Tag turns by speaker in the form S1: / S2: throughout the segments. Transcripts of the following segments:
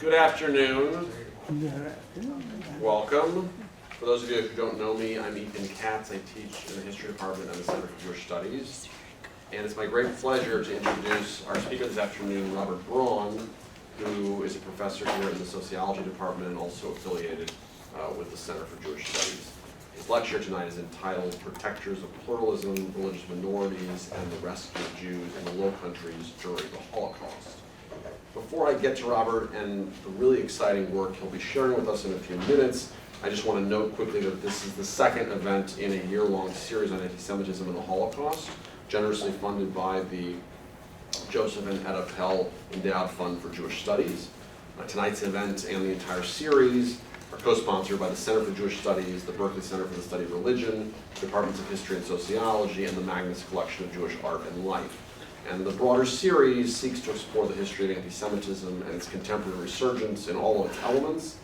S1: Good afternoon. Welcome. For those of you who don't know me, I'm Ethan Katz. I teach in the History Department at the Center for Jewish Studies. And it's my great pleasure to introduce our speaker this afternoon, Robert Braun, who is a professor here in the Sociology Department and also affiliated with the Center for Jewish Studies. His lecture tonight is entitled Protectors of Pluralism, Religious Minorities, and the Rescue of Jews in the Low Countries During the Holocaust. Before I get to Robert and the really exciting work he'll be sharing with us in a few minutes, I just want to note quickly that this is the second event in a year-long series on anti-Semitism and the Holocaust, generously funded by the Joseph and Etta Pell Endowed Fund for Jewish Studies. Tonight's event and the entire series are co-sponsored by the Center for Jewish Studies, the Berkeley Center for the Study of Religion, Departments of History and Sociology, and the Magnus Collection of Jewish Art and Life. And the broader series seeks to explore the history of anti-Semitism and its contemporary resurgence in all of its elements.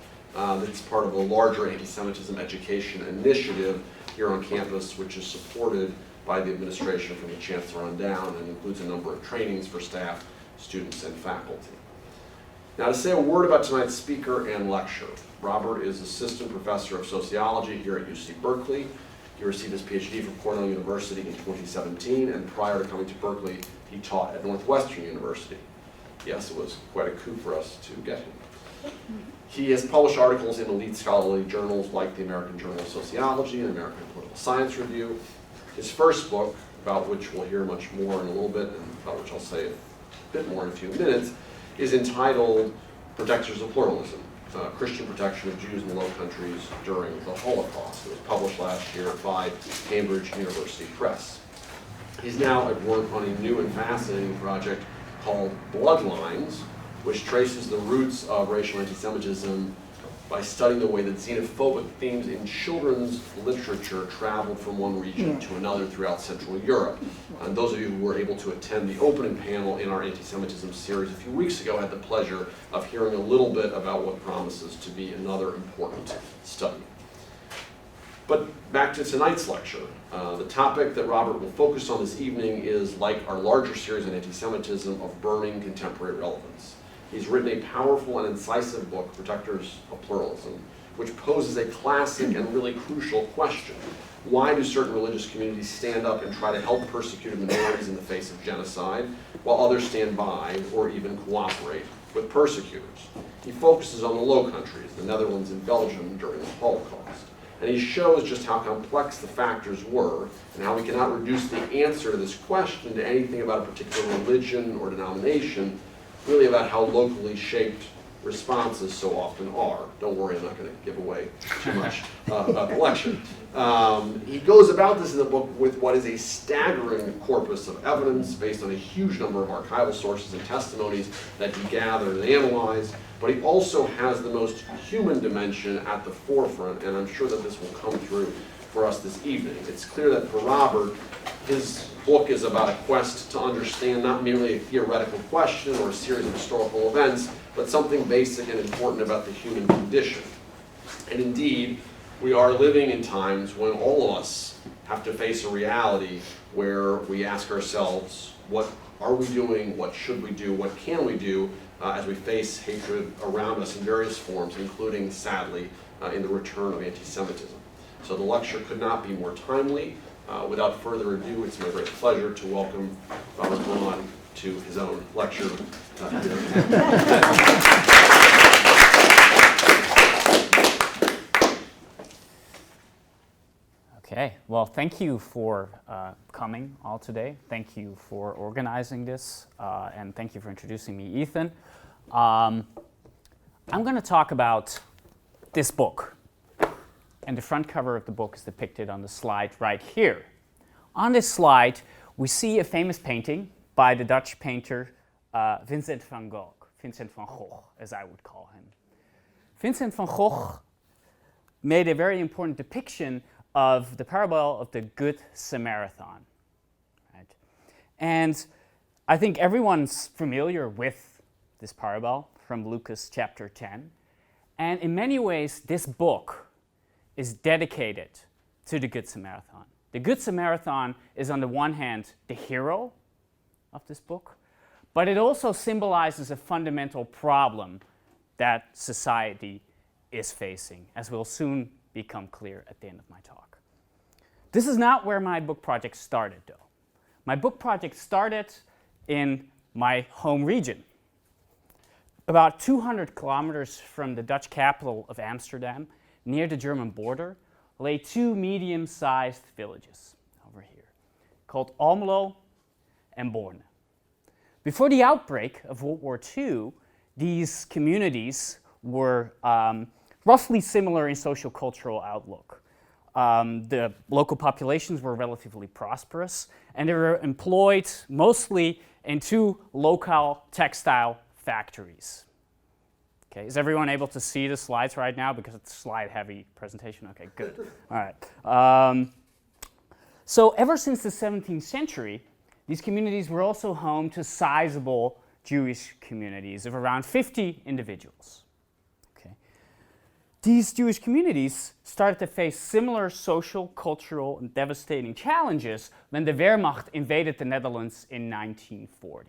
S1: It's part of a larger anti-Semitism education initiative here on campus, which is supported by the administration from the chancellor on down and includes a number of trainings for staff, students, and faculty. Now, to say a word about tonight's speaker and lecture. Robert is assistant professor of sociology here at UC Berkeley. He received his PhD from Cornell University in 2017, and prior to coming to Berkeley, he taught at Northwestern University. Yes, it was quite a coup for us to get him. He has published articles in elite scholarly journals like the American Journal of Sociology and American Political Science Review. His first book, about which we'll hear much more in a little bit, and about which I'll say a bit more in a few minutes, is entitled Protectors of Pluralism, Christian Protection of Jews in the Low Countries During the Holocaust. It was published last year by Cambridge University Press. He's now at work on a new and fascinating project called Bloodlines, which traces the roots of racial anti-Semitism by studying the way that xenophobic themes in children's literature traveled from one region to another throughout Central Europe. And those of you who were able to attend the opening panel in our anti-Semitism series a few weeks ago had the pleasure of hearing a little bit about what promises to be another important study. But back to tonight's lecture. The topic that Robert will focus on this evening is, like our larger series on anti-Semitism, of burning contemporary relevance. He's written a powerful and incisive book, Protectors of Pluralism, which poses a classic and really crucial question. Why do certain religious communities stand up and try to help persecuted minorities in the face of genocide, while others stand by or even cooperate with persecutors? He focuses on the Low Countries, the Netherlands and Belgium, during the Holocaust. And he shows just how complex the factors were and how we cannot reduce the answer to this question to anything about a particular religion or denomination, really about how locally shaped responses so often are. Don't worry, I'm not going to give away too much about the lecture. He goes about this in the book with what is a staggering corpus of evidence based on a huge number of archival sources and testimonies that he gathered and analyzed, but he also has the most human dimension at the forefront, and I'm sure that this will come through for us this evening. It's clear that for Robert, his book is about a quest to understand not merely a theoretical question or a series of historical events, but something basic and important about the human condition. And indeed, we are living in times when all of us have to face a reality where we ask ourselves, what are we doing, what should we do, what can we do as we face hatred around us in various forms, including, sadly, in the return of anti-Semitism. So the lecture could not be more timely. Without further ado, it's my great pleasure to welcome Robert Braun to his own lecture.
S2: Okay, well, thank you for coming all today. Thank you for organizing this, and thank you for introducing me, Ethan. I'm going to talk about this book. And the front cover of the book is depicted on the slide right here. On this slide, we see a famous painting by the Dutch painter Vincent van Gogh, as I would call him. Vincent van Gogh made a very important depiction of the parable of the Good Samaritan. Right? And I think everyone's familiar with this parable from Lucas chapter 10. And in many ways, this book is dedicated to the Good Samaritan. The Good Samaritan is, on the one hand, the hero of this book, but it also symbolizes a fundamental problem that society is facing, as will soon become clear at the end of my talk. This is not where my book project started, though. My book project started in my home region. About 200 kilometers from the Dutch capital of Amsterdam, near the German border, lay two medium-sized villages over here, called Almelo and Borne. Before the outbreak of World War II, these communities were roughly similar in social-cultural outlook. The local populations were relatively prosperous, and they were employed mostly in two local textile factories. Okay, is everyone able to see the slides right now? Because it's a slide-heavy presentation. Okay, good. All right. So ever since the 17th century, these communities were also home to sizable Jewish communities of around 50 individuals. Okay. These Jewish communities started to face similar social, cultural, and devastating challenges when the Wehrmacht invaded the Netherlands in 1940.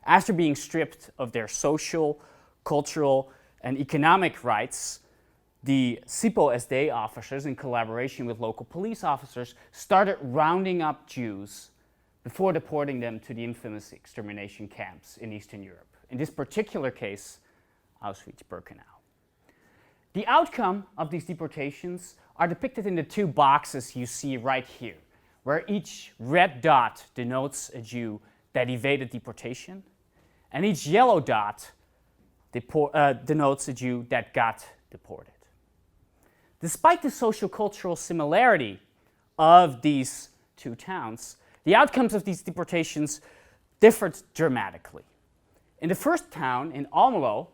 S2: After being stripped of their social, cultural, and economic rights, the SIPO-SD officers, in collaboration with local police officers, started rounding up Jews before deporting them to the infamous extermination camps in Eastern Europe. In this particular case, Auschwitz-Birkenau. The outcome of these deportations are depicted in the two boxes you see right here, where each red dot denotes a Jew that evaded deportation, and each yellow dot denotes a Jew that got deported. Despite the social-cultural similarity of these two towns, the outcomes of these deportations differed dramatically. In the first town, in Almelo,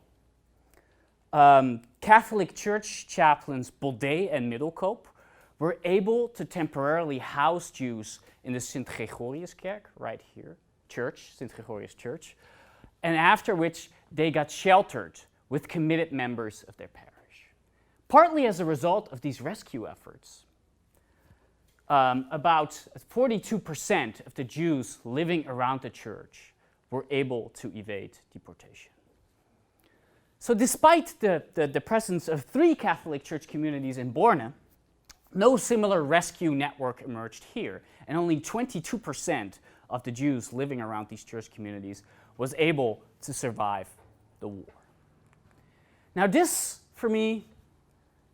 S2: Catholic Church chaplains Baudet and Middelkoop were able to temporarily house Jews in the Sint Gregoriuskerk, right here, church, Sint Gregorius Church, and after which they got sheltered with committed members of their parish. Partly as a result of these rescue efforts, about 42% of the Jews living around the church were able to evade deportation. So despite the presence of 3 Catholic Church communities in Borne, no similar rescue network emerged here, and only 22% of the Jews living around these church communities was able to survive the war. Now this, for me,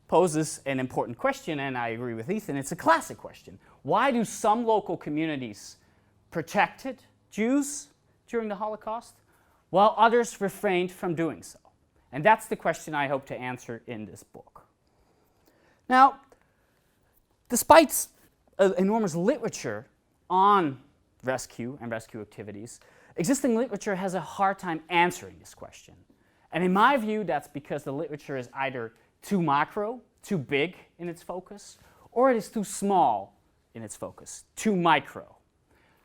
S2: poses an important question, and I agree with Ethan, it's a classic question. Why do some local communities protected Jews during the Holocaust, while others refrained from doing so? And that's the question I hope to answer in this book. Now, despite enormous literature on rescue and rescue activities, existing literature has a hard time answering this question. And in my view, that's because the literature is either too macro, too big in its focus, or it is too small in its focus, too micro.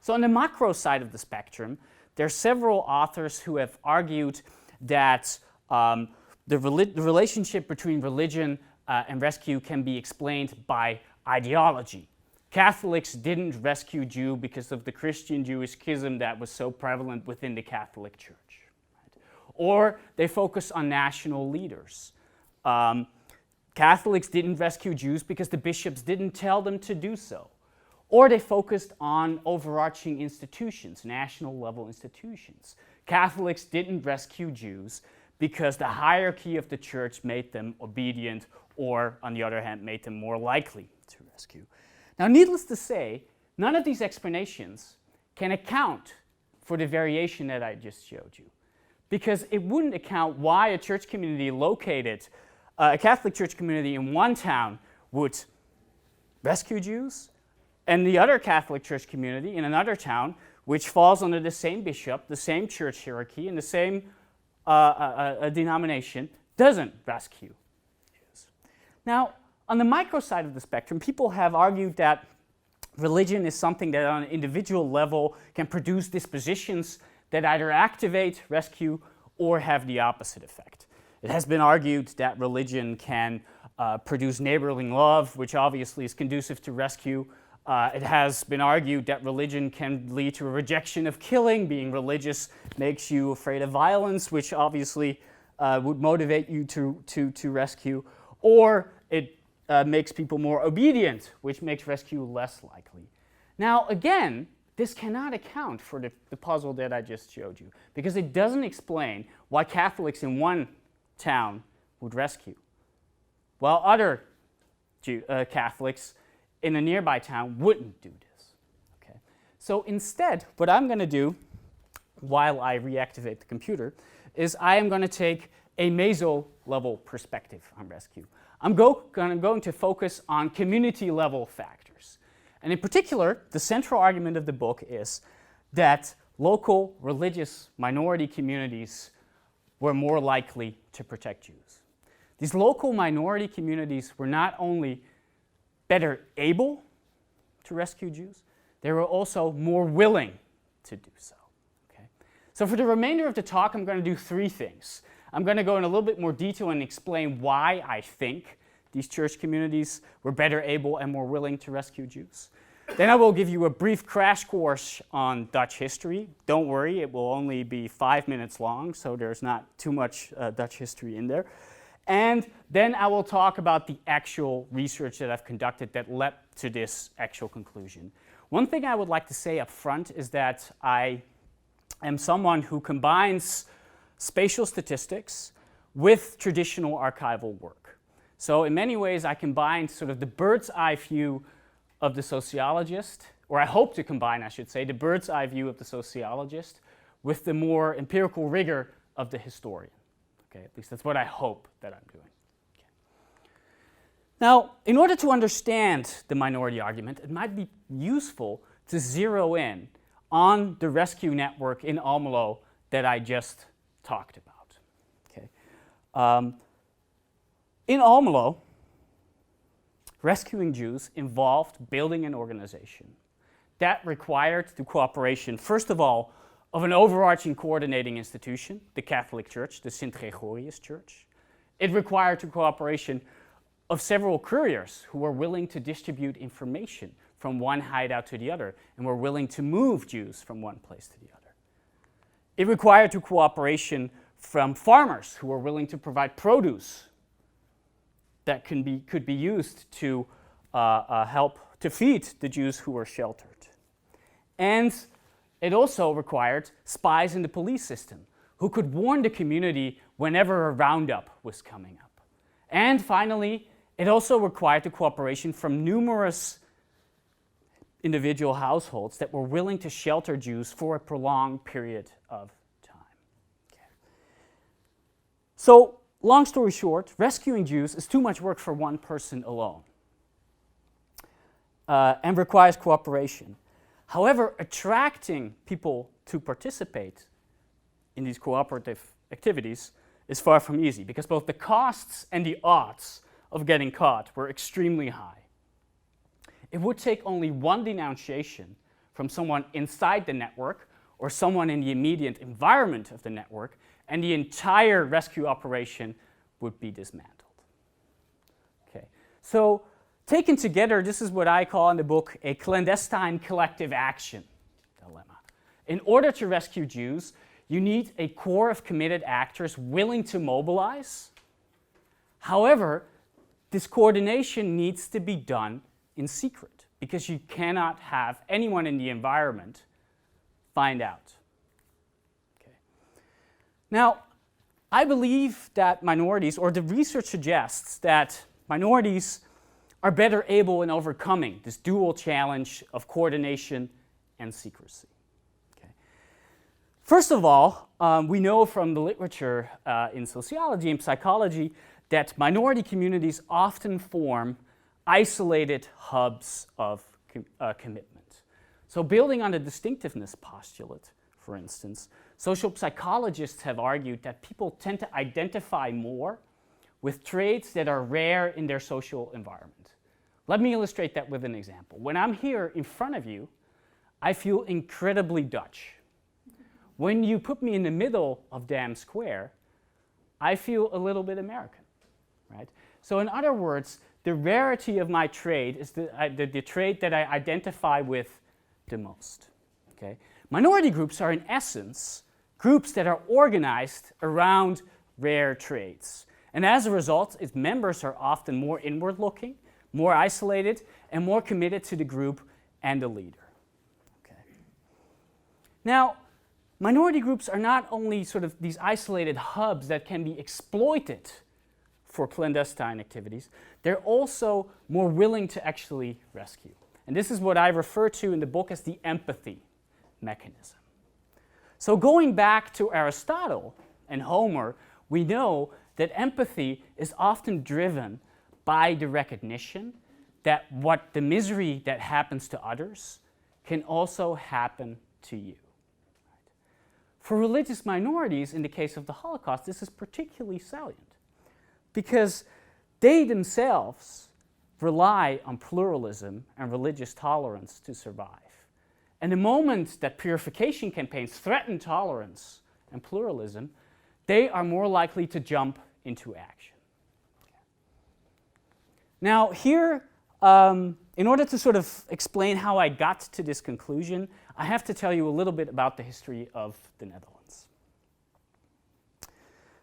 S2: So on the macro side of the spectrum, there are several authors who have argued that the relationship between religion and rescue can be explained by ideology. Catholics didn't rescue Jews because of the Christian-Jewish schism that was so prevalent within the Catholic Church. Right? Or they focus on national leaders. Catholics didn't rescue Jews because the bishops didn't tell them to do so. Or they focused on overarching institutions, national level institutions. Catholics didn't rescue Jews because the hierarchy of the church made them obedient, or on the other hand, made them more likely to rescue. Now, needless to say, none of these explanations can account for the variation that I just showed you, because it wouldn't account why a church community located, a Catholic church community in one town would rescue Jews, and the other Catholic church community in another town, which falls under the same bishop, the same church hierarchy, and the same denomination, doesn't rescue Jews. Now, on the micro side of the spectrum, people have argued that religion is something that on an individual level can produce dispositions that either activate rescue or have the opposite effect. It has been argued that religion can produce neighborly love, which obviously is conducive to rescue. It has been argued that religion can lead to a rejection of killing. Being religious makes you afraid of violence, which obviously would motivate you to rescue, or it makes people more obedient, which makes rescue less likely. Now, again, this cannot account for the puzzle that I just showed you, because it doesn't explain why Catholics in one town would rescue, while other Catholics in a nearby town wouldn't do this. Okay? So instead, what I'm going to do, while I reactivate the computer, is I am going to take a meso-level perspective on rescue. I'm going to focus on community-level factors. And in particular, the central argument of the book is that local religious minority communities were more likely to protect Jews. These local minority communities were not only better able to rescue Jews, they were also more willing to do so. Okay? So for the remainder of the talk, I'm going to do three things. I'm going to go in a little bit more detail and explain why I think these church communities were better able and more willing to rescue Jews. Then I will give you a brief crash course on Dutch history. Don't worry, it will only be 5 minutes long, so there's not too much Dutch history in there. And then I will talk about the actual research that I've conducted that led to this actual conclusion. One thing I would like to say up front is that I am someone who combines spatial statistics with traditional archival work. So in many ways, I combine sort of the bird's eye view of the sociologist, or I hope to combine, I should say, the bird's eye view of the sociologist with the more empirical rigor of the historian. Okay, at least that's what I hope that I'm doing. Okay. Now, in order to understand the minority argument, it might be useful to zero in on the rescue network in Almelo that I just talked about. Okay. In Almelo, rescuing Jews involved building an organization that required the cooperation, first of all, of an overarching coordinating institution, the Catholic Church, the St. Gregorius Church. It required the cooperation of several couriers who were willing to distribute information from one hideout to the other and were willing to move Jews from one place to the other. It required the cooperation from farmers who were willing to provide produce that could be used to help to feed the Jews who were sheltered. And it also required spies in the police system who could warn the community whenever a roundup was coming up. And finally, it also required the cooperation from numerous individual households that were willing to shelter Jews for a prolonged period of time. Okay. So, long story short, rescuing Jews is too much work for one person alone and requires cooperation. However, attracting people to participate in these cooperative activities is far from easy because both the costs and the odds of getting caught were extremely high. It would take only one denunciation from someone inside the network or someone in the immediate environment of the network, and the entire rescue operation would be dismantled. Okay. So, taken together, this is what I call in the book a clandestine collective action dilemma. In order to rescue Jews, you need a core of committed actors willing to mobilize. However, this coordination needs to be done in secret because you cannot have anyone in the environment find out. Okay. Now, I believe that minorities, or the research suggests that minorities are better able in overcoming this dual challenge of coordination and secrecy. Okay. First of all, we know from the literature in sociology and psychology that minority communities often form isolated hubs of commitment. So building on the distinctiveness postulate, for instance, social psychologists have argued that people tend to identify more with traits that are rare in their social environment. Let me illustrate that with an example. When I'm here in front of you, I feel incredibly Dutch. When you put me in the middle of Dam Square, I feel a little bit American, right? So in other words, the rarity of my trait is the trait that I identify with the most. Okay? Minority groups are in essence groups that are organized around rare traits. And as a result, its members are often more inward-looking, more isolated, and more committed to the group and the leader. Okay. Now, minority groups are not only sort of these isolated hubs that can be exploited for clandestine activities, they're also more willing to actually rescue. And this is what I refer to in the book as the empathy mechanism. So going back to Aristotle and Homer, we know that empathy is often driven by the recognition that what the misery that happens to others can also happen to you. For religious minorities, in the case of the Holocaust, this is particularly salient because they themselves rely on pluralism and religious tolerance to survive. And the moment that purification campaigns threaten tolerance and pluralism, they are more likely to jump into action. Now here, in order to sort of explain how I got to this conclusion, I have to tell you a little bit about the history of the Netherlands.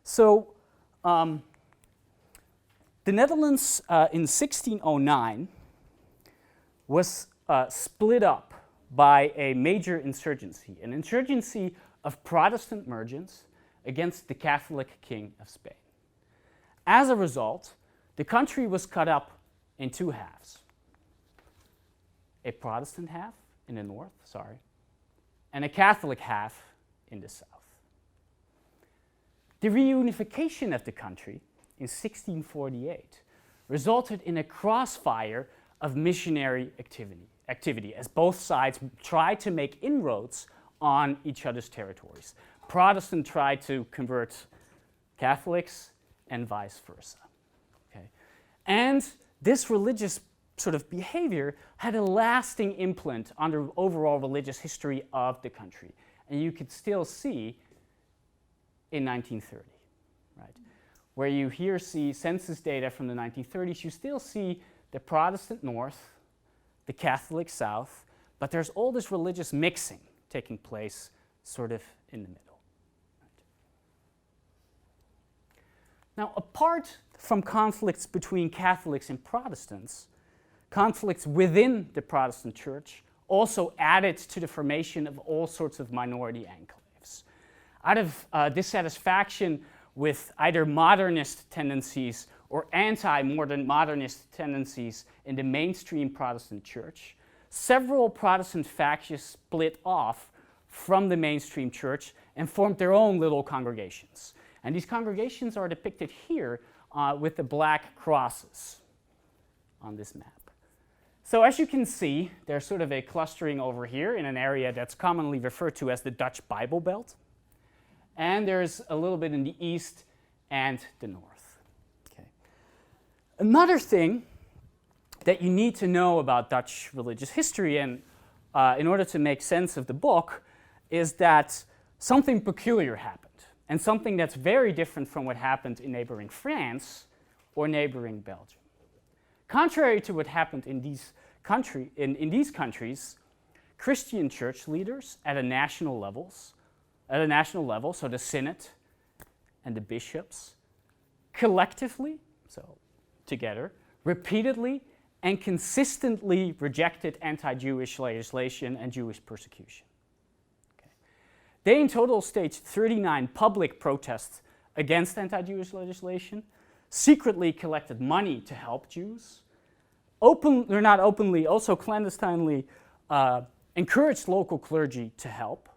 S2: So, the Netherlands in 1609 was split up by a major insurgency, an insurgency of Protestant merchants against the Catholic King of Spain. As a result, the country was cut up in two halves. A Protestant half in the north, and a Catholic half in the south. The reunification of the country in 1648 resulted in a crossfire of missionary activity as both sides tried to make inroads on each other's territories. Protestants tried to convert Catholics and vice versa. Okay? And this religious sort of behavior had a lasting imprint on the overall religious history of the country. And you could still see in 1930, right? Where you here see census data from the 1930s, you still see the Protestant north, the Catholic south, but there's all this religious mixing taking place sort of in the middle. Right? Now, apart from conflicts between Catholics and Protestants, conflicts within the Protestant Church also added to the formation of all sorts of minority enclaves. Out of dissatisfaction with either modernist tendencies or anti-modern modernist tendencies in the mainstream Protestant Church, several Protestant factions split off from the mainstream church and formed their own little congregations. And these congregations are depicted here with the black crosses on this map. So as you can see, there's sort of a clustering over here in an area that's commonly referred to as the Dutch Bible Belt. And there's a little bit in the east and the north. Okay. Another thing that you need to know about Dutch religious history, and in order to make sense of the book, is that something peculiar happened, and something that's very different from what happened in neighboring France or neighboring Belgium. Contrary to what happened in these countries, Christian church leaders at a national level, so the Synod and the bishops, collectively, so together, repeatedly and consistently rejected anti-Jewish legislation and Jewish persecution. Okay. They in total staged 39 public protests against anti-Jewish legislation, secretly collected money to help Jews, not openly, also clandestinely encouraged local clergy to help,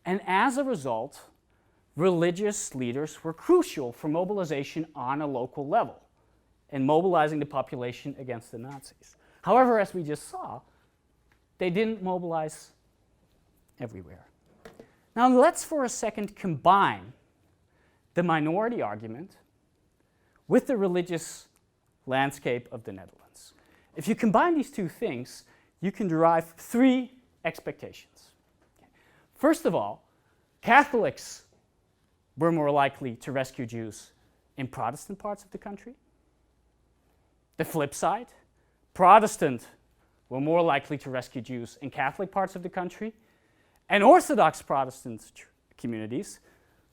S2: and as a result, religious leaders were crucial for mobilization on a local level and mobilizing the population against the Nazis. However, as we just saw, they didn't mobilize everywhere. Now let's for a second combine the minority argument with the religious landscape of the Netherlands. If you combine these two things, you can derive three expectations. First of all, Catholics were more likely to rescue Jews in Protestant parts of the country. The flip side, Protestant were more likely to rescue Jews in Catholic parts of the country. And Orthodox Protestant communities,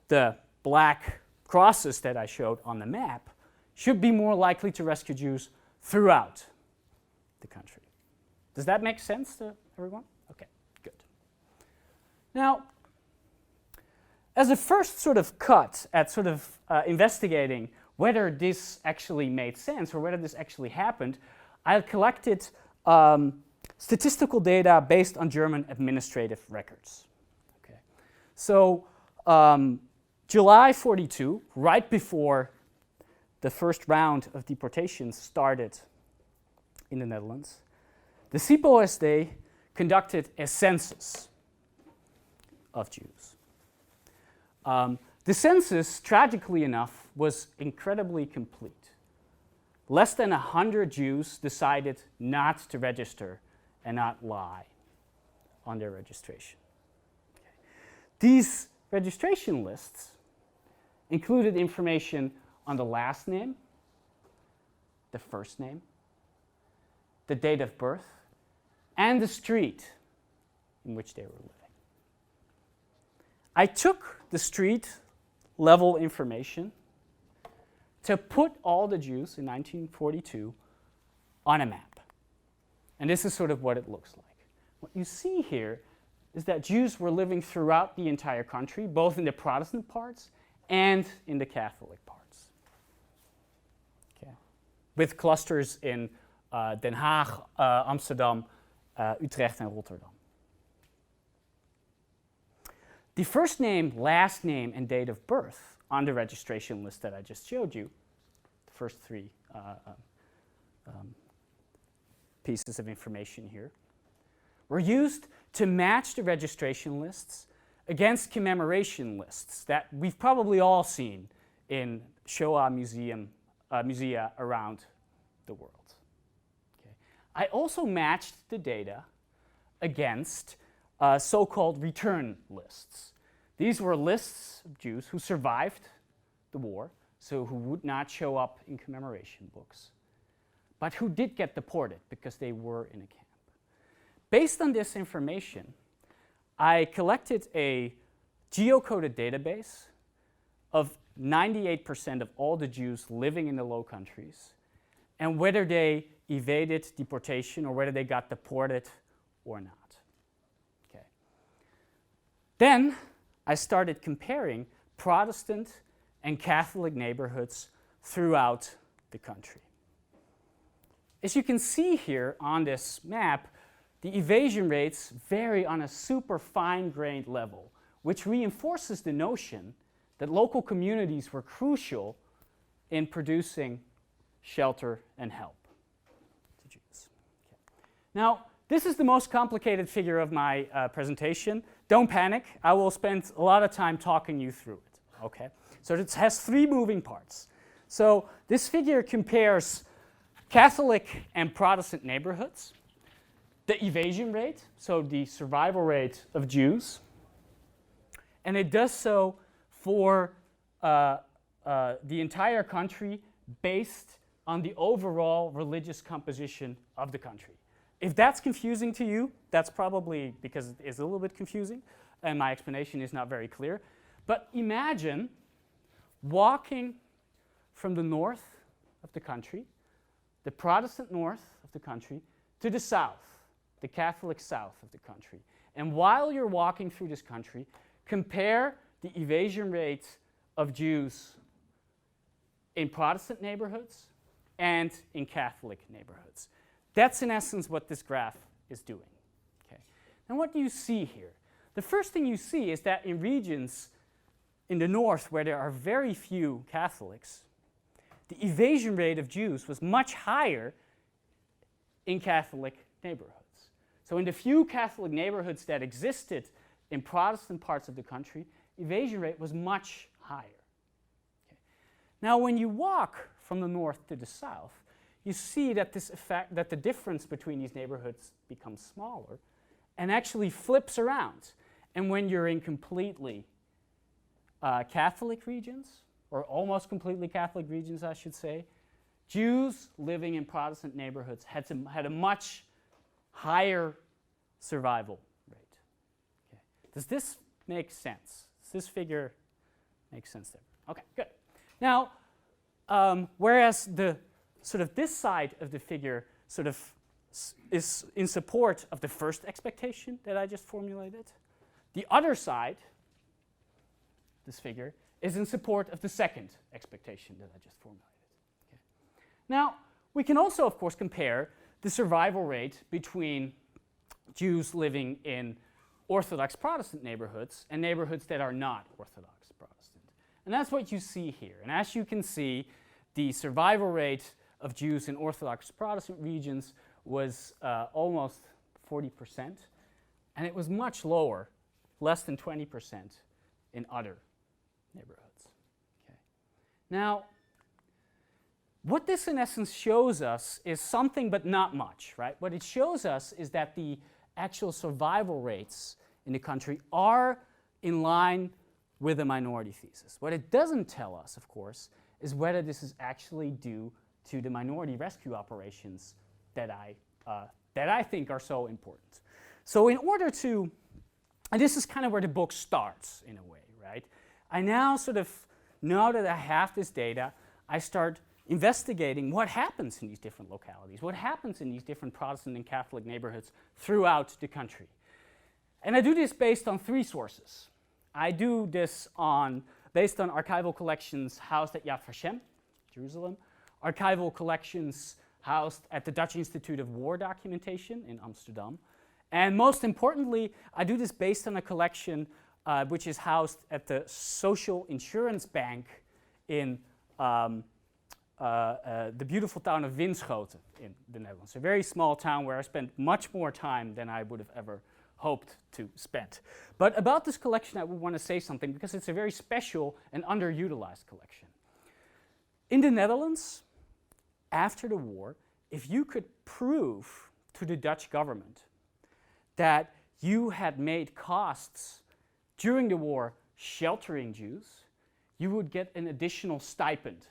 S2: the black crosses that I showed on the map should be more likely to rescue Jews throughout the country. Does that make sense to everyone? Okay, good. Now, as a first sort of cut at sort of investigating whether this actually made sense or whether this actually happened, I collected statistical data based on German administrative records. Okay. So July 42, right before the first round of deportations started in the Netherlands, the SIPO-SD conducted a census of Jews. The census, tragically enough, was incredibly complete. Less than 100 Jews decided not to register and not lie on their registration. Okay. These registration lists included information on the last name, the first name, the date of birth, and the street in which they were living. I took the street level information to put all the Jews in 1942 on a map. And this is sort of what it looks like. What you see here is that Jews were living throughout the entire country, both in the Protestant parts and in the Catholic parts. Okay. With clusters in Den Haag, Amsterdam, Utrecht, and Rotterdam. The first name, last name, and date of birth on the registration list that I just showed you, the first three pieces of information here, were used to match the registration lists against commemoration lists that we've probably all seen in Shoah musea around the world. Okay. I also matched the data against so-called return lists. These were lists of Jews who survived the war, so who would not show up in commemoration books, but who did get deported because they were in a camp. Based on this information, I collected a geocoded database of 98% of all the Jews living in the Low Countries, and whether they evaded deportation or whether they got deported or not. Okay. Then I started comparing Protestant and Catholic neighborhoods throughout the country. As you can see here on this map, the evasion rates vary on a super fine-grained level, which reinforces the notion that local communities were crucial in producing shelter and help to Jews. Okay. Now, this is the most complicated figure of my presentation. Don't panic. I will spend a lot of time talking you through it. Okay? So it has three moving parts. So this figure compares Catholic and Protestant neighborhoods, the evasion rate, so the survival rate of Jews, and it does so for the entire country based on the overall religious composition of the country. If that's confusing to you, that's probably because it is a little bit confusing and my explanation is not very clear. But imagine walking from the north of the country, the Protestant north of the country, to the south, the Catholic south of the country. And while you're walking through this country, compare the evasion rates of Jews in Protestant neighborhoods and in Catholic neighborhoods. That's in essence what this graph is doing. Okay. And what do you see here? The first thing you see is that in regions in the north where there are very few Catholics, the evasion rate of Jews was much higher in Catholic neighborhoods. So in the few Catholic neighborhoods that existed in Protestant parts of the country, evasion rate was much higher. Okay. Now when you walk from the north to the south, you see that that the difference between these neighborhoods becomes smaller and actually flips around. And when you're in completely Catholic regions, or almost completely Catholic regions, I should say, Jews living in Protestant neighborhoods had a much higher survival rate. Okay. Does this make sense? Does this figure make sense there? Okay, good. Now, whereas the sort of this side of the figure sort of is in support of the first expectation that I just formulated, the other side, this figure, is in support of the second expectation that I just formulated. Okay. Now, we can also, of course, compare the survival rate between Jews living in Orthodox Protestant neighborhoods and neighborhoods that are not Orthodox Protestant. And that's what you see here. And as you can see, the survival rate of Jews in Orthodox Protestant regions was almost 40%, and it was much lower, less than 20% in other neighborhoods. Okay. Now, what this in essence shows us is something but not much, right? What it shows us is that the actual survival rates in the country are in line with the minority thesis. What it doesn't tell us, of course, is whether this is actually due to the minority rescue operations that I think are so important. So in order to, and this is kind of where the book starts in a way, right? I now sort of, now that I have this data, I start investigating what happens in these different localities, what happens in these different Protestant and Catholic neighborhoods throughout the country. And I do this based on three sources. I do this based on archival collections housed at Yad Vashem, Jerusalem, archival collections housed at the Dutch Institute of War Documentation in Amsterdam, and most importantly, I do this based on a collection which is housed at the Social Insurance Bank in the beautiful town of Winschoten in the Netherlands. A very small town where I spent much more time than I would have ever hoped to spend. But about this collection, I would want to say something because it's a very special and underutilized collection. In the Netherlands, after the war, if you could prove to the Dutch government that you had made costs during the war sheltering Jews, you would get an additional stipend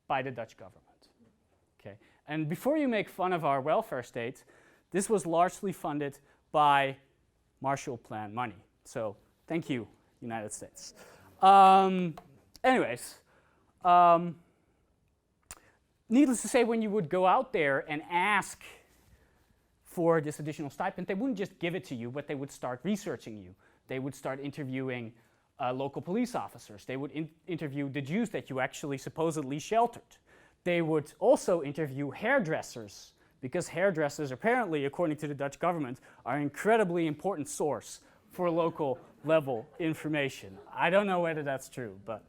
S2: by the Dutch government. Okay. And before you make fun of our welfare state, this was largely funded by Marshall Plan money. So thank you, United States. Needless to say, when you would go out there and ask for this additional stipend, they wouldn't just give it to you, but they would start researching you. They would start interviewing local police officers. They would interview the Jews that you actually supposedly sheltered. They would also interview hairdressers, because hairdressers apparently, according to the Dutch government, are an incredibly important source for local level information. I don't know whether that's true, but...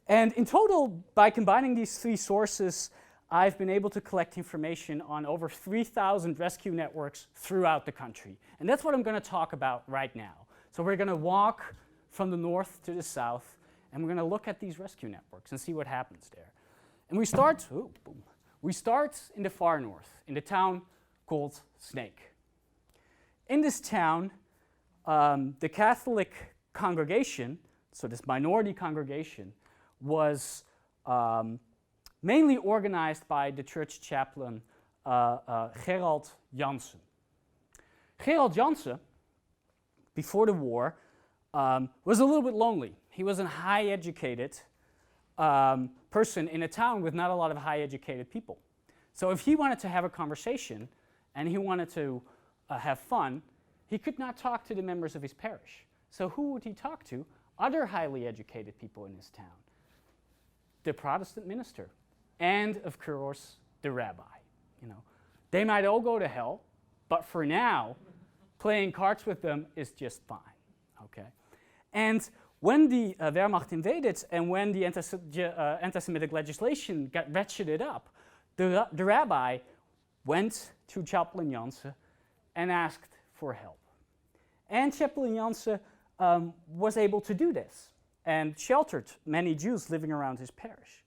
S2: and in total, by combining these three sources, I've been able to collect information on over 3,000 rescue networks throughout the country. And that's what I'm going to talk about right now. So we're going to walk from the north to the south, and we're going to look at these rescue networks and see what happens there. And we start in the far north, in the town called Snake. In this town, the Catholic congregation, so this minority congregation, was mainly organized by the church chaplain Gerald Jansen. Gerald Jansen, before the war, was a little bit lonely. He was a high-educated person in a town with not a lot of high-educated people. So if he wanted to have a conversation and he wanted to have fun, he could not talk to the members of his parish. So who would he talk to? Other highly educated people in his town. The Protestant minister, and of course, the rabbi. You know, they might all go to hell, but for now, playing cards with them is just fine. Okay, and when the Wehrmacht invaded and when the anti-Semitic legislation got ratcheted up, the rabbi went to Chaplain Jansen and asked for help. And Chaplain Jansen was able to do this and sheltered many Jews living around his parish.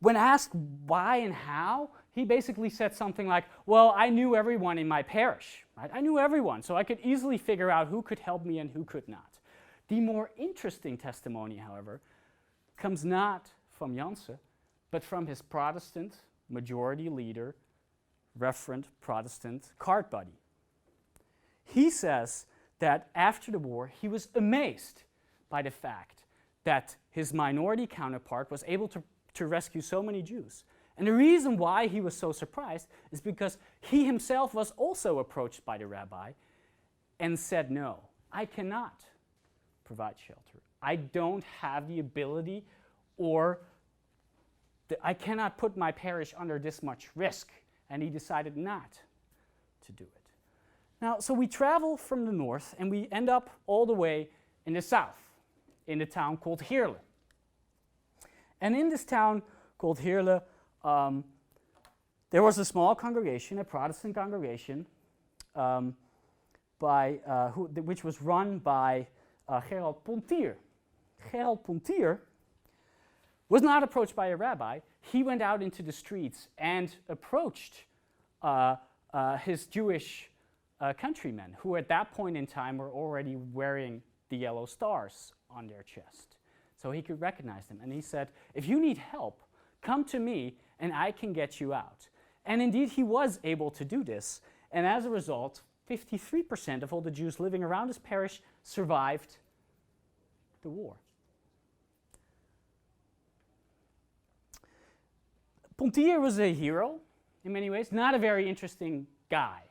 S2: When asked why and how, he basically said something like, well, I knew everyone in my parish. Right? I knew everyone, so I could easily figure out who could help me and who could not. The more interesting testimony, however, comes not from Jansen, but from his Protestant majority leader, Reverend Protestant card buddy. He says that after the war, he was amazed by the fact that his minority counterpart was able to rescue so many Jews. And the reason why he was so surprised is because he himself was also approached by the rabbi and said, no, I cannot provide shelter. I don't have the ability, or I cannot put my parish under this much risk. And he decided not to do it. Now, so we travel from the north and we end up all the way in the south, in a town called Heerlen. And in this town called Heerlen, there was a small congregation, a Protestant congregation, which was run by Gerald Pontier. Gerald Pontier was not approached by a rabbi. He went out into the streets and approached his Jewish countrymen, who at that point in time were already wearing the yellow stars on their chest. So he could recognize them. And he said, if you need help, come to me and I can get you out. And indeed, he was able to do this. And as a result, 53% of all the Jews living around his parish survived the war. Pontier was a hero in many ways, not a very interesting guy.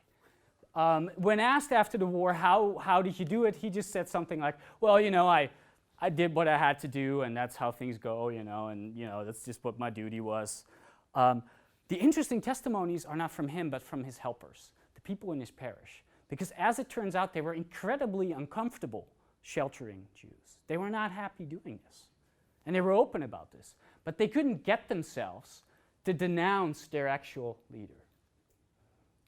S2: When asked after the war, how did you do it, he just said something like, well, you know, I did what I had to do, and that's how things go, you know, and you know, that's just what my duty was. The interesting testimonies are not from him, but from his helpers, the people in his parish. Because as it turns out, they were incredibly uncomfortable sheltering Jews. They were not happy doing this. And they were open about this. But they couldn't get themselves to denounce their actual leader.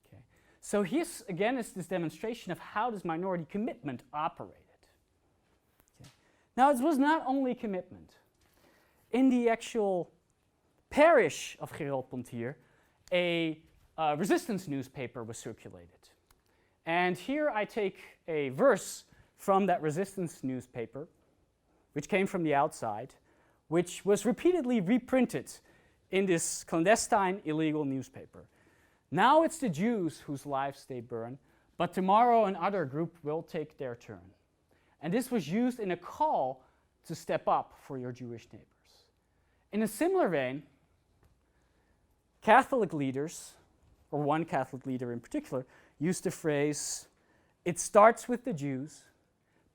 S2: Okay. So here's, again, is this demonstration of how this minority commitment operated. Okay. Now, it was not only commitment. In the actual parish of Gerald Pontier, a resistance newspaper was circulated. And here I take a verse from that resistance newspaper, which came from the outside, which was repeatedly reprinted in this clandestine, illegal newspaper. Now it's the Jews whose lives they burn, but tomorrow another group will take their turn. And this was used in a call to step up for your Jewish neighbors. In a similar vein, Catholic leaders, or one Catholic leader in particular, used the phrase, it starts with the Jews,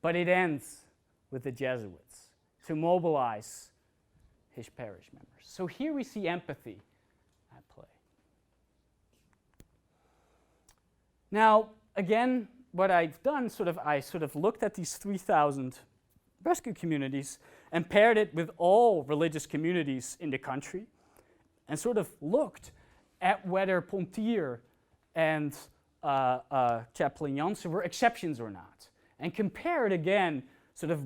S2: but it ends with the Jesuits, to mobilize his parish members. So here we see empathy at play. Now, again, what I've done, I looked at these 3,000 rescue communities and paired it with all religious communities in the country, and sort of looked at whether Pontier and Chaplain Janssen were exceptions or not, and compared again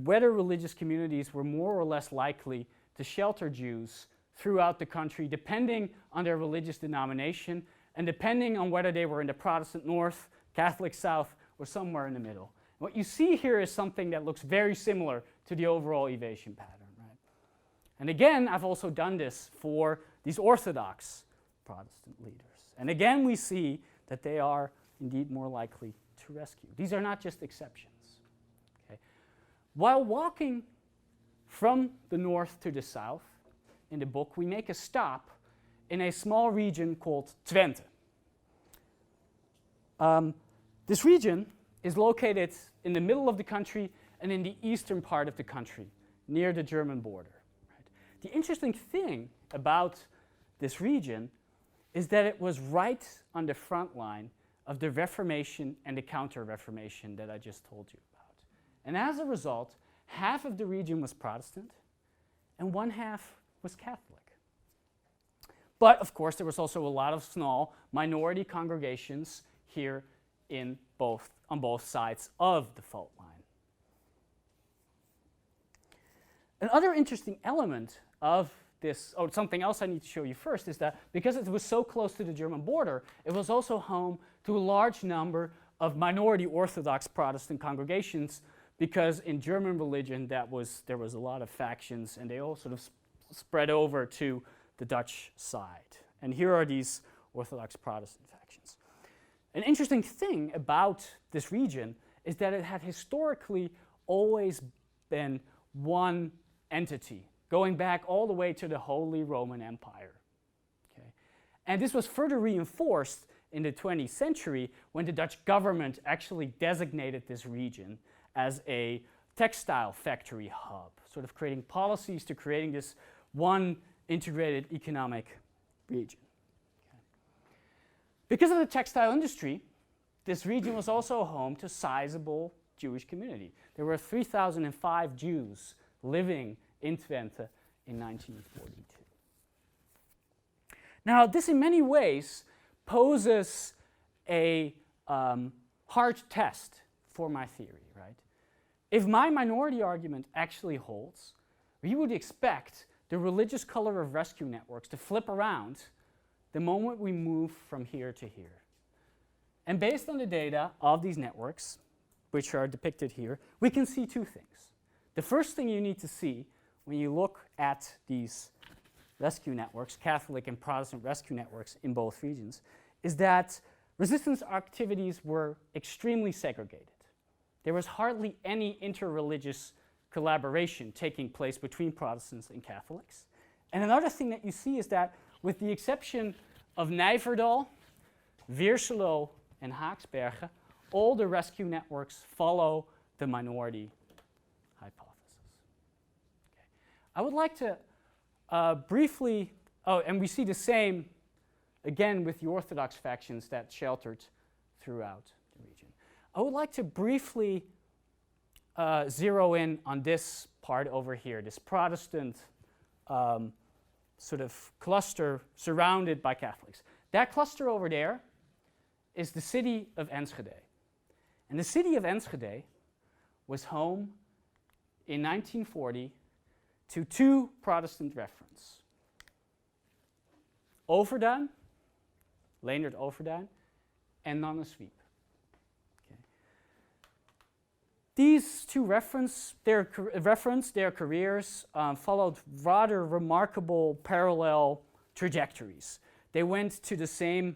S2: whether religious communities were more or less likely to shelter Jews throughout the country, depending on their religious denomination and depending on whether they were in the Protestant North, Catholic South, or somewhere in the middle. What you see here is something that looks very similar to the overall evasion pattern, right? And again, I've also done this for these Orthodox Protestant leaders. And again, we see that they are indeed more likely to rescue. These are not just exceptions. Okay? While walking from the north to the south in the book, we make a stop in a small region called Twente. This region is located in the middle of the country and in the eastern part of the country, near the German border. Right? The interesting thing about this region is that it was right on the front line of the Reformation and the Counter-Reformation that I just told you about. And as a result, half of the region was Protestant and one half was Catholic. But of course, there was also a lot of small minority congregations here on both sides of the fault line. Another interesting element of this, something else I need to show you first, is that because it was so close to the German border, it was also home to a large number of minority Orthodox Protestant congregations, because in German religion there was a lot of factions, and they all spread over to the Dutch side. And here are these Orthodox Protestant factions. An interesting thing about this region is that it had historically always been one entity, going back all the way to the Holy Roman Empire. Okay? And this was further reinforced in the 20th century when the Dutch government actually designated this region as a textile factory hub, sort of creating policies to creating this one integrated economic region. Okay. Because of the textile industry, this region was also home to sizable Jewish community. There were 3,005 Jews living in Twente in 1942. Now, this in many ways poses a hard test for my theory, right? If my minority argument actually holds, we would expect the religious color of rescue networks to flip around the moment we move from here to here. And based on the data of these networks, which are depicted here, we can see two things. The first thing you need to see when you look at these rescue networks, Catholic and Protestant rescue networks in both regions, is that resistance activities were extremely segregated. There was hardly any interreligious collaboration taking place between Protestants and Catholics. And another thing that you see is that with the exception of Nijverdal, Weerselo, and Haaksbergen, all the rescue networks follow the minority hypothesis. Okay. I would like to briefly, and we see the same again with the Orthodox factions that sheltered throughout the region. I would like to briefly zero in on this part over here, this Protestant sort of cluster surrounded by Catholics. That cluster over there is the city of Enschede. And the city of Enschede was home in 1940 to two Protestant referents. Overduin, Leendert Overduin, and Nanne Swiep. Okay. These two their careers followed rather remarkable parallel trajectories. They went to the same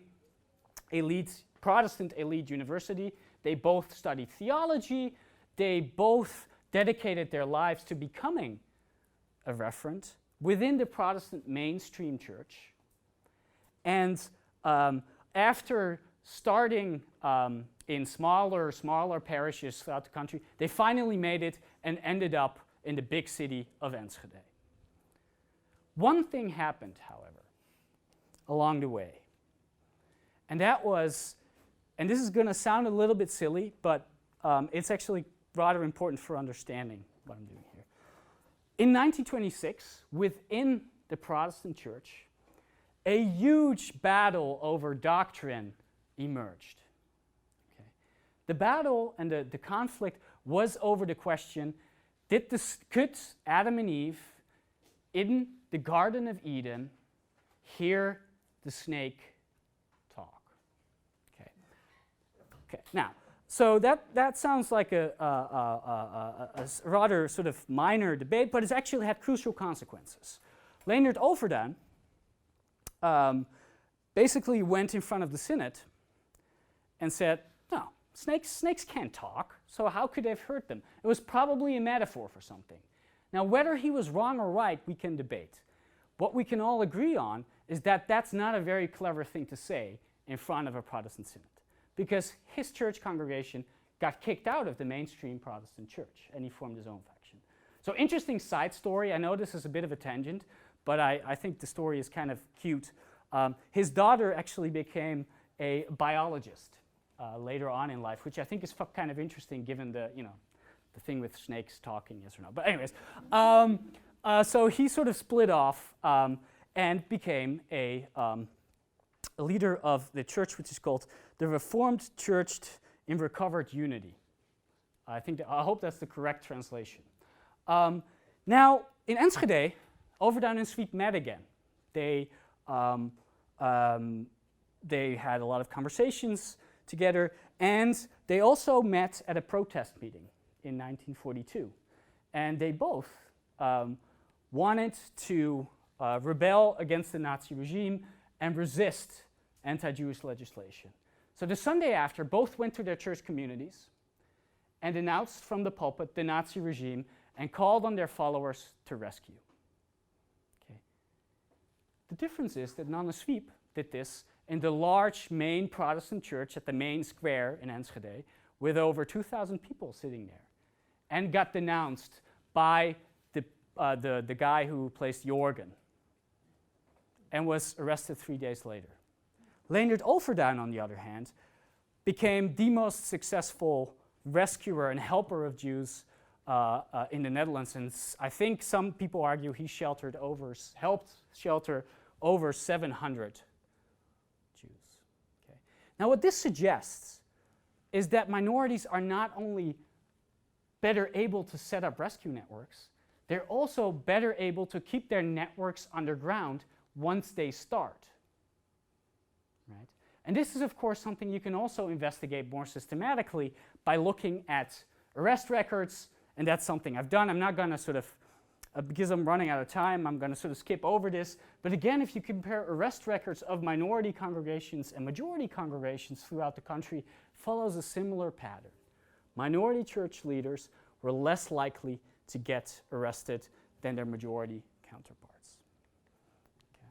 S2: Protestant elite university. They both studied theology. They both dedicated their lives to becoming a referent within the Protestant mainstream church. And after starting in smaller parishes throughout the country, they finally made it and ended up in the big city of Enschede. One thing happened, however, along the way. And that was, and this is going to sound a little bit silly, but it's actually rather important for understanding what I'm doing here. In 1926, within the Protestant church, a huge battle over doctrine emerged. Okay. The battle and the conflict was over the question, could Adam and Eve in the Garden of Eden hear the snake talk? Okay. Okay. Now, so that sounds like a rather sort of minor debate, but it's actually had crucial consequences. Leendert Overduin basically went in front of the Synod and said, no, snakes can't talk, so how could they have heard them? It was probably a metaphor for something. Now, whether he was wrong or right, we can debate. What we can all agree on is that that's not a very clever thing to say in front of a Protestant Synod, because his church congregation got kicked out of the mainstream Protestant church, and he formed his own faction. So interesting side story. I know this is a bit of a tangent, but I think the story is kind of cute. His daughter actually became a biologist later on in life, which I think is kind of interesting given the thing with snakes talking, yes or no. But anyways, so he sort of split off and became a leader of the church, which is called the Reformed Church in Recovered Unity. I hope that's the correct translation. Now, in Enschede, Overduin and Swiep met again. They had a lot of conversations together, and they also met at a protest meeting in 1942. And they both wanted to rebel against the Nazi regime and resist anti-Jewish legislation. So the Sunday after, both went to their church communities and denounced from the pulpit the Nazi regime and called on their followers to rescue. Okay. The difference is that Nanne Swiep did this in the large main Protestant church at the main square in Enschede with over 2,000 people sitting there, and got denounced by the guy who plays the organ and was arrested 3 days later. Leendert Overduin, on the other hand, became the most successful rescuer and helper of Jews in the Netherlands, and I think some people argue he helped shelter over 700 Jews. Okay. Now what this suggests is that minorities are not only better able to set up rescue networks, they're also better able to keep their networks underground once they start. Right? And this is, of course, something you can also investigate more systematically by looking at arrest records, and that's something I've done. I'm not going to sort of, because I'm running out of time, I'm going to sort of skip over this. But again, if you compare arrest records of minority congregations and majority congregations throughout the country, it follows a similar pattern. Minority church leaders were less likely to get arrested than their majority counterparts. Okay.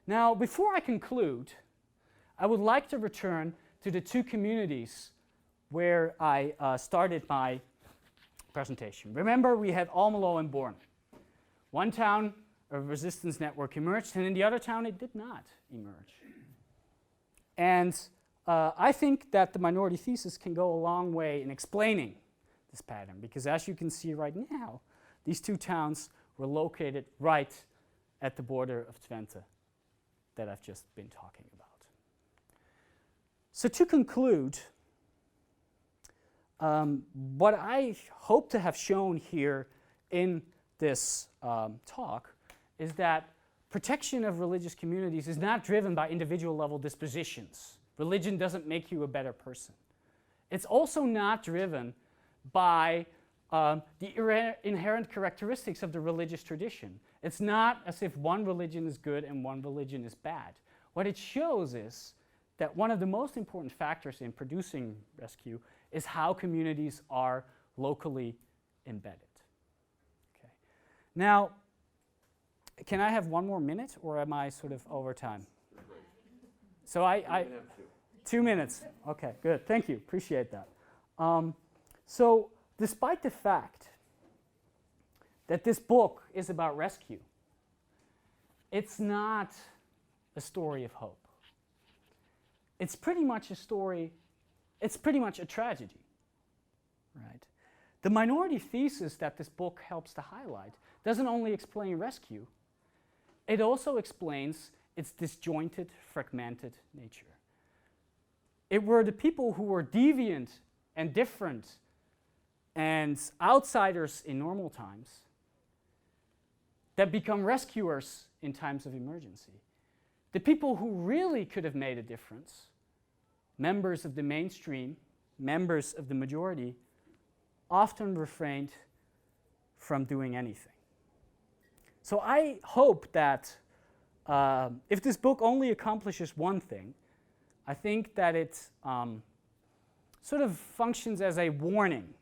S2: Now, before I conclude, I would like to return to the two communities where I started my presentation. Remember, we had Almelo and Born. One town, a resistance network emerged, and in the other town, it did not emerge. And I think that the minority thesis can go a long way in explaining this pattern, because as you can see right now, these two towns were located right at the border of Twente that I've just been talking about. So to conclude, what I hope to have shown here in this talk is that protection of religious communities is not driven by individual level dispositions. Religion doesn't make you a better person. It's also not driven by the inherent characteristics of the religious tradition. It's not as if one religion is good and one religion is bad. What it shows is that one of the most important factors in producing rescue is how communities are locally embedded. Okay. Now, can I have 1 more minute, or am I sort of over time? So I 2 minutes. Okay, good. Thank you. Appreciate that. So despite the fact that this book is about rescue, it's not a story of hope. It's pretty much a story, it's pretty much a tragedy, right? The minority thesis that this book helps to highlight doesn't only explain rescue, it also explains its disjointed, fragmented nature. It were the people who were deviant and different and outsiders in normal times that become rescuers in times of emergency. The people who really could have made a difference, members of the mainstream, members of the majority, often refrained from doing anything. So I hope that if this book only accomplishes one thing, I think that it sort of functions as a warning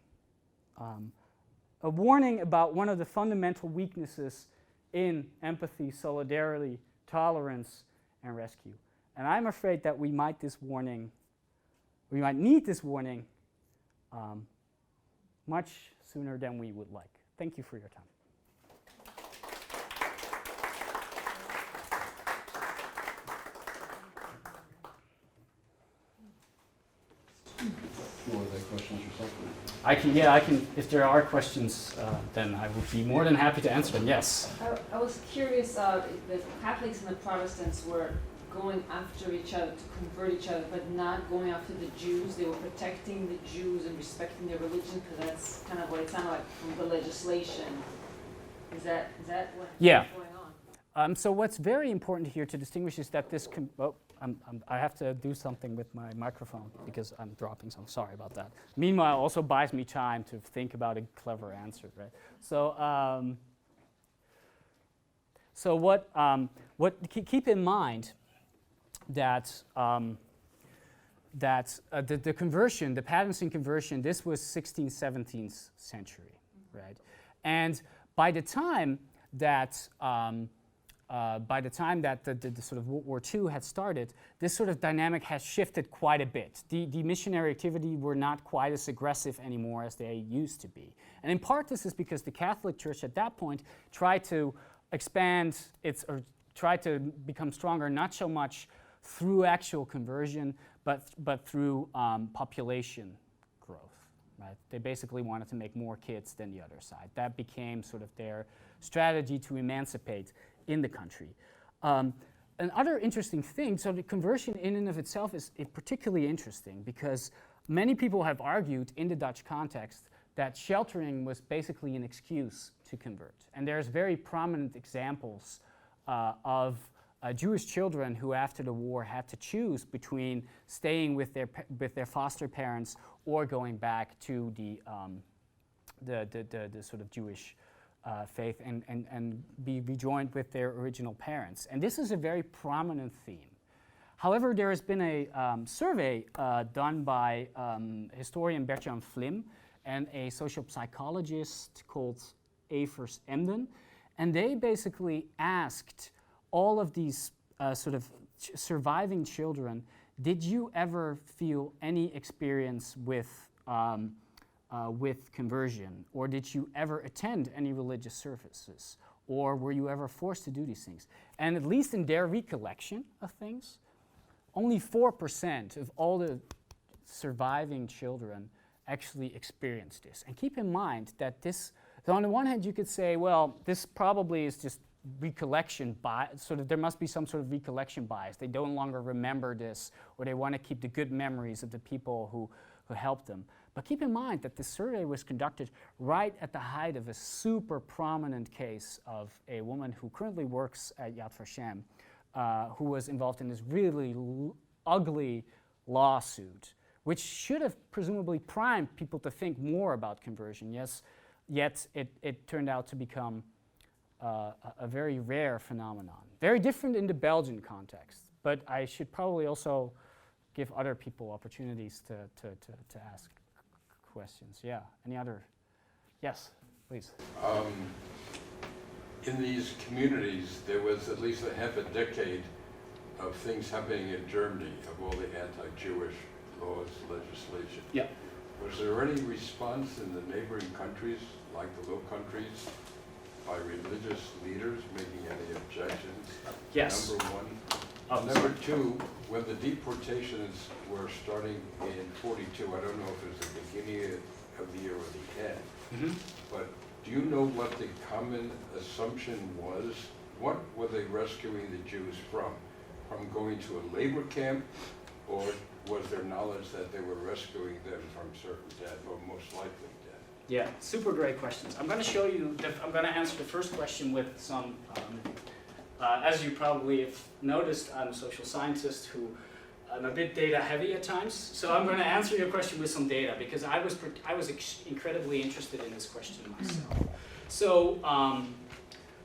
S2: about one of the fundamental weaknesses in empathy, solidarity, tolerance, and rescue. And I'm afraid that we might need this warning much sooner than we would like. Thank you for your time.
S3: You want to take questions yourself?
S2: I can. If there are questions, then I would be more than happy to answer them. Yes.
S4: I was curious. The Catholics and the Protestants were going after each other to convert each other, but not going after the Jews. They were protecting the Jews and respecting their religion, because that's kind of what it sounded like from the legislation. Is that what's going on?
S2: So what's very important here to distinguish is that this. I have to do something with my microphone because I'm dropping something. Sorry about that. Meanwhile, it also buys me time to think about a clever answer, right? So keep in mind that the conversion, the Patterson conversion, this was 16th, 17th century, right? And by the time that the sort of World War II had started, this sort of dynamic has shifted quite a bit. The missionary activity were not quite as aggressive anymore as they used to be. And in part this is because the Catholic Church at that point tried to expand or tried to become stronger, not so much through actual conversion, but through population growth. Right? They basically wanted to make more kids than the other side. That became sort of their strategy to emancipate in the country. Another interesting thing, so the conversion in and of itself is particularly interesting because many people have argued in the Dutch context that sheltering was basically an excuse to convert. And there's very prominent examples of Jewish children who after the war had to choose between staying with their foster parents or going back to the sort of Jewish faith and be rejoined with their original parents. And this is a very prominent theme. However, there has been a survey done by historian Bert-Jan Flim and a social psychologist called Evers Emden, and they basically asked all of these sort of surviving children, did you ever feel any experience with conversion, or did you ever attend any religious services, or were you ever forced to do these things? And at least in their recollection of things, only 4% of all the surviving children actually experienced this. And keep in mind that this, so on the one hand you could say, well, this probably is just recollection bias, sort of there must be some sort of recollection bias. They no longer remember this, or they want to keep the good memories of the people who helped them. But keep in mind that this survey was conducted right at the height of a super prominent case of a woman who currently works at Yad Vashem, who was involved in this really ugly lawsuit, which should have presumably primed people to think more about conversion. Yes, yet it turned out to become a very rare phenomenon. Very different in the Belgian context, but I should probably also give other people opportunities to ask questions. Yeah, any other? Yes, please.
S3: In these communities, there was at least a half a decade of things happening in Germany, of all the anti-Jewish laws, legislation.
S2: Yeah.
S3: Was there any response in the neighboring countries, like the Low Countries, by religious leaders making any objections?
S2: Yes.
S3: Number one. Number two, when the deportations were starting in 42, I don't know if it was the beginning of the year or the end, but do you know what the common assumption was? What were they rescuing the Jews from? From going to a labor camp, or was there knowledge that they were rescuing them from certain death, or most likely death?
S2: Yeah, super great questions. I'm going to show you, I'm going to answer the first question with some, as you probably have noticed, I'm a social scientist who, I'm a bit data heavy at times, so I'm going to answer your question with some data because I was incredibly interested in this question myself. So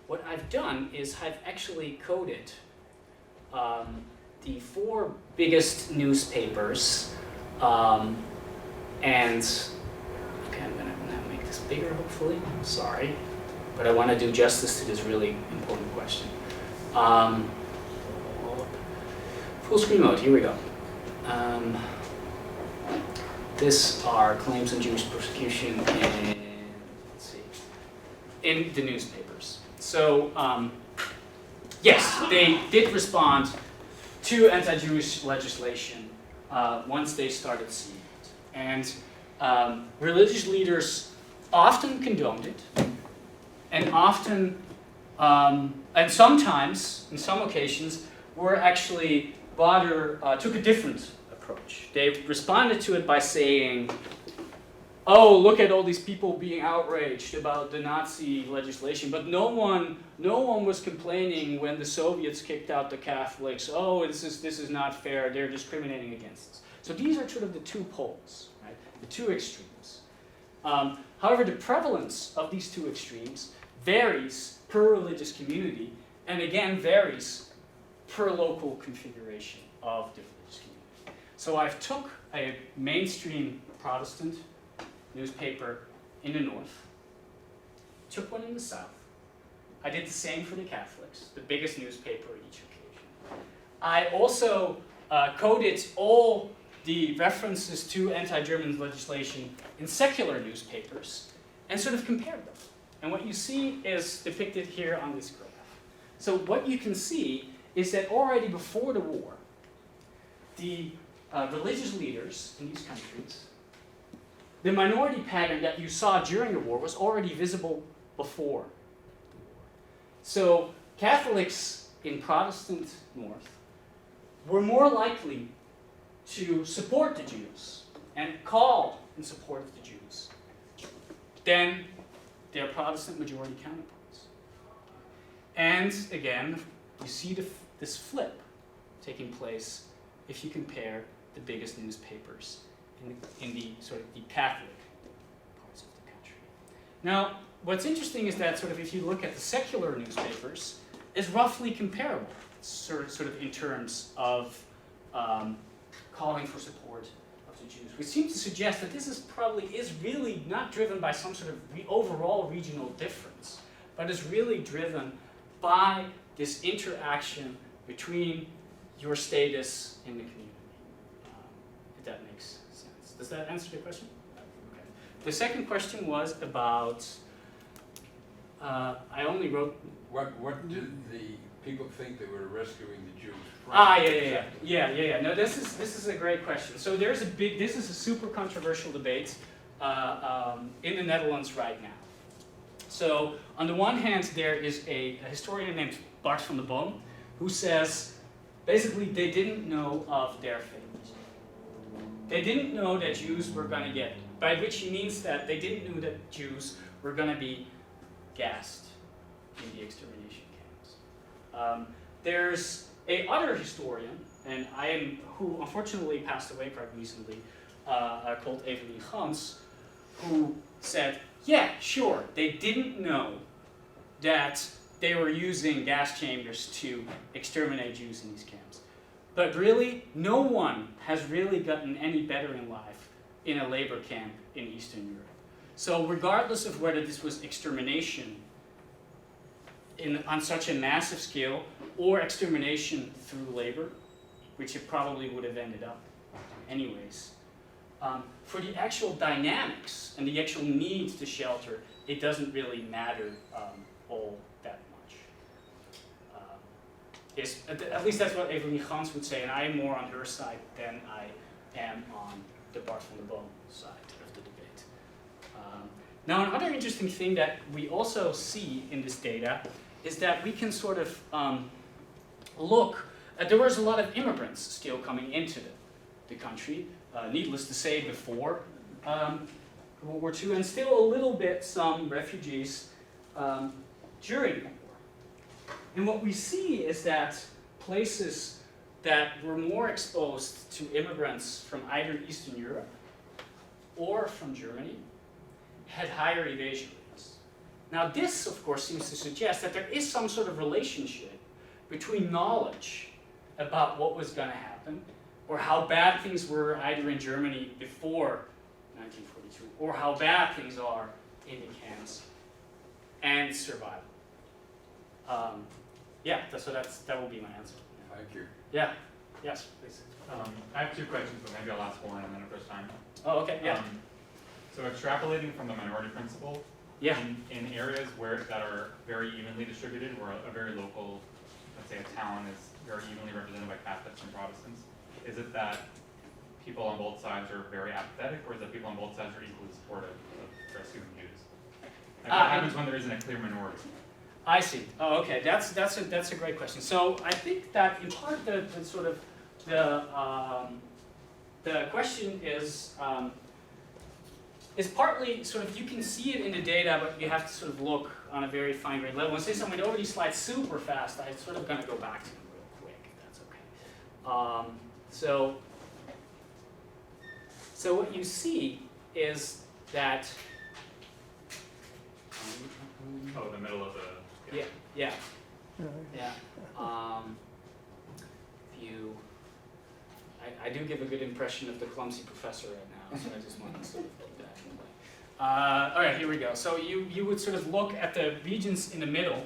S2: what I've done is I've actually coded the 4 biggest newspapers and okay, I'm going to make this bigger hopefully, sorry, but I want to do justice to this really important question. Full screen mode, here we go. This are claims on Jewish persecution in, let's see, in the newspapers. So, yes, they did respond to anti-Jewish legislation once they started seeing it. And religious leaders often condoned it, and often, and sometimes, in some occasions, were actually took a different approach. They responded to it by saying, oh, look at all these people being outraged about the Nazi legislation, but no one was complaining when the Soviets kicked out the Catholics. Oh, this is not fair, they're discriminating against us. So these are sort of the 2 poles, right? The 2 extremes. However, the prevalence of these 2 extremes varies per religious community, and again varies per local configuration of the religious community. So I've took a mainstream Protestant newspaper in the north, took one in the South. I did the same for the Catholics, the biggest newspaper at each occasion. I also coded all the references to anti-German legislation in secular newspapers and sort of compared them. And what you see is depicted here on this graph. So what you can see is that already before the war, the religious leaders in these countries, the minority pattern that you saw during the war was already visible before the war. So Catholics in Protestant North were more likely to support the Jews and call in support of the Jews than their Protestant majority counterparts. And again, you see this flip taking place if you compare the biggest newspapers in the sort of the Catholic parts of the country. Now, what's interesting is that sort of if you look at the secular newspapers, it's roughly comparable, sort of in terms of calling for support of the Jews, which seems to suggest that this is really not driven by some sort of overall regional difference, but is really driven by this interaction between your status in the community, if that makes sense. Does that answer the question? Okay. The second question was about, I only wrote...
S3: What did the people think they were rescuing the Jews from?
S2: Yeah. No, this is a great question. So this is a super controversial debate in the Netherlands right now. So on the one hand, there is a historian named Bart van der Boom who says, basically, they didn't know of their fate. They didn't know that Jews were going to get, by which he means that they didn't know that Jews were going to be gassed in the extermination camps. There's a other historian, and who unfortunately passed away quite recently, called Evelien Gans, who said, yeah, sure, they didn't know that they were using gas chambers to exterminate Jews in these camps. But really, no one has really gotten any better in life in a labor camp in Eastern Europe. So regardless of whether this was extermination on such a massive scale, or extermination through labor, which it probably would have ended up anyways, for the actual dynamics and the actual need to shelter, it doesn't really matter all that much. At least that's what Evelien Gans would say, and I am more on her side than I am on the Bart van der Boom side of the debate. Now, another interesting thing that we also see in this data is that we can sort of look at, there was a lot of immigrants still coming into the country, needless to say, before World War II, and still a little bit some refugees during the war. And what we see is that places that were more exposed to immigrants from either Eastern Europe or from Germany had higher evasion rates. Now this, of course, seems to suggest that there is some sort of relationship between knowledge about what was going to happen, or how bad things were either in Germany before 1942, or how bad things are in the camps, and survival. So that will be my answer.
S3: Thank you.
S2: Yeah. Yes, please.
S5: I have two questions, but maybe I'll ask one and then if there's time.
S2: Oh, okay. Yeah.
S5: So extrapolating from the minority principle,
S2: Yeah.
S5: in areas that are very evenly distributed, where a very local, let's say a town is very evenly represented by Catholics and Protestants, is it that people on both sides are very apathetic, or is it that people on both sides are equally supportive of rescuing Jews? Like what happens when there isn't a clear minority?
S2: I see. Oh, okay. That's a great question. So I think that in part the question is partly sort of, you can see it in the data, but you have to sort of look on a very fine-grained level. And since I'm going over these slides super fast, I'm sort of going to go back to them real quick, if that's okay. So what you see is that.
S5: Oh, the middle of the.
S2: Yeah. I do give a good impression of the clumsy professor right now, so I just want to sort of keep that in mind. All right, here we go. So you would sort of look at the regions in the middle.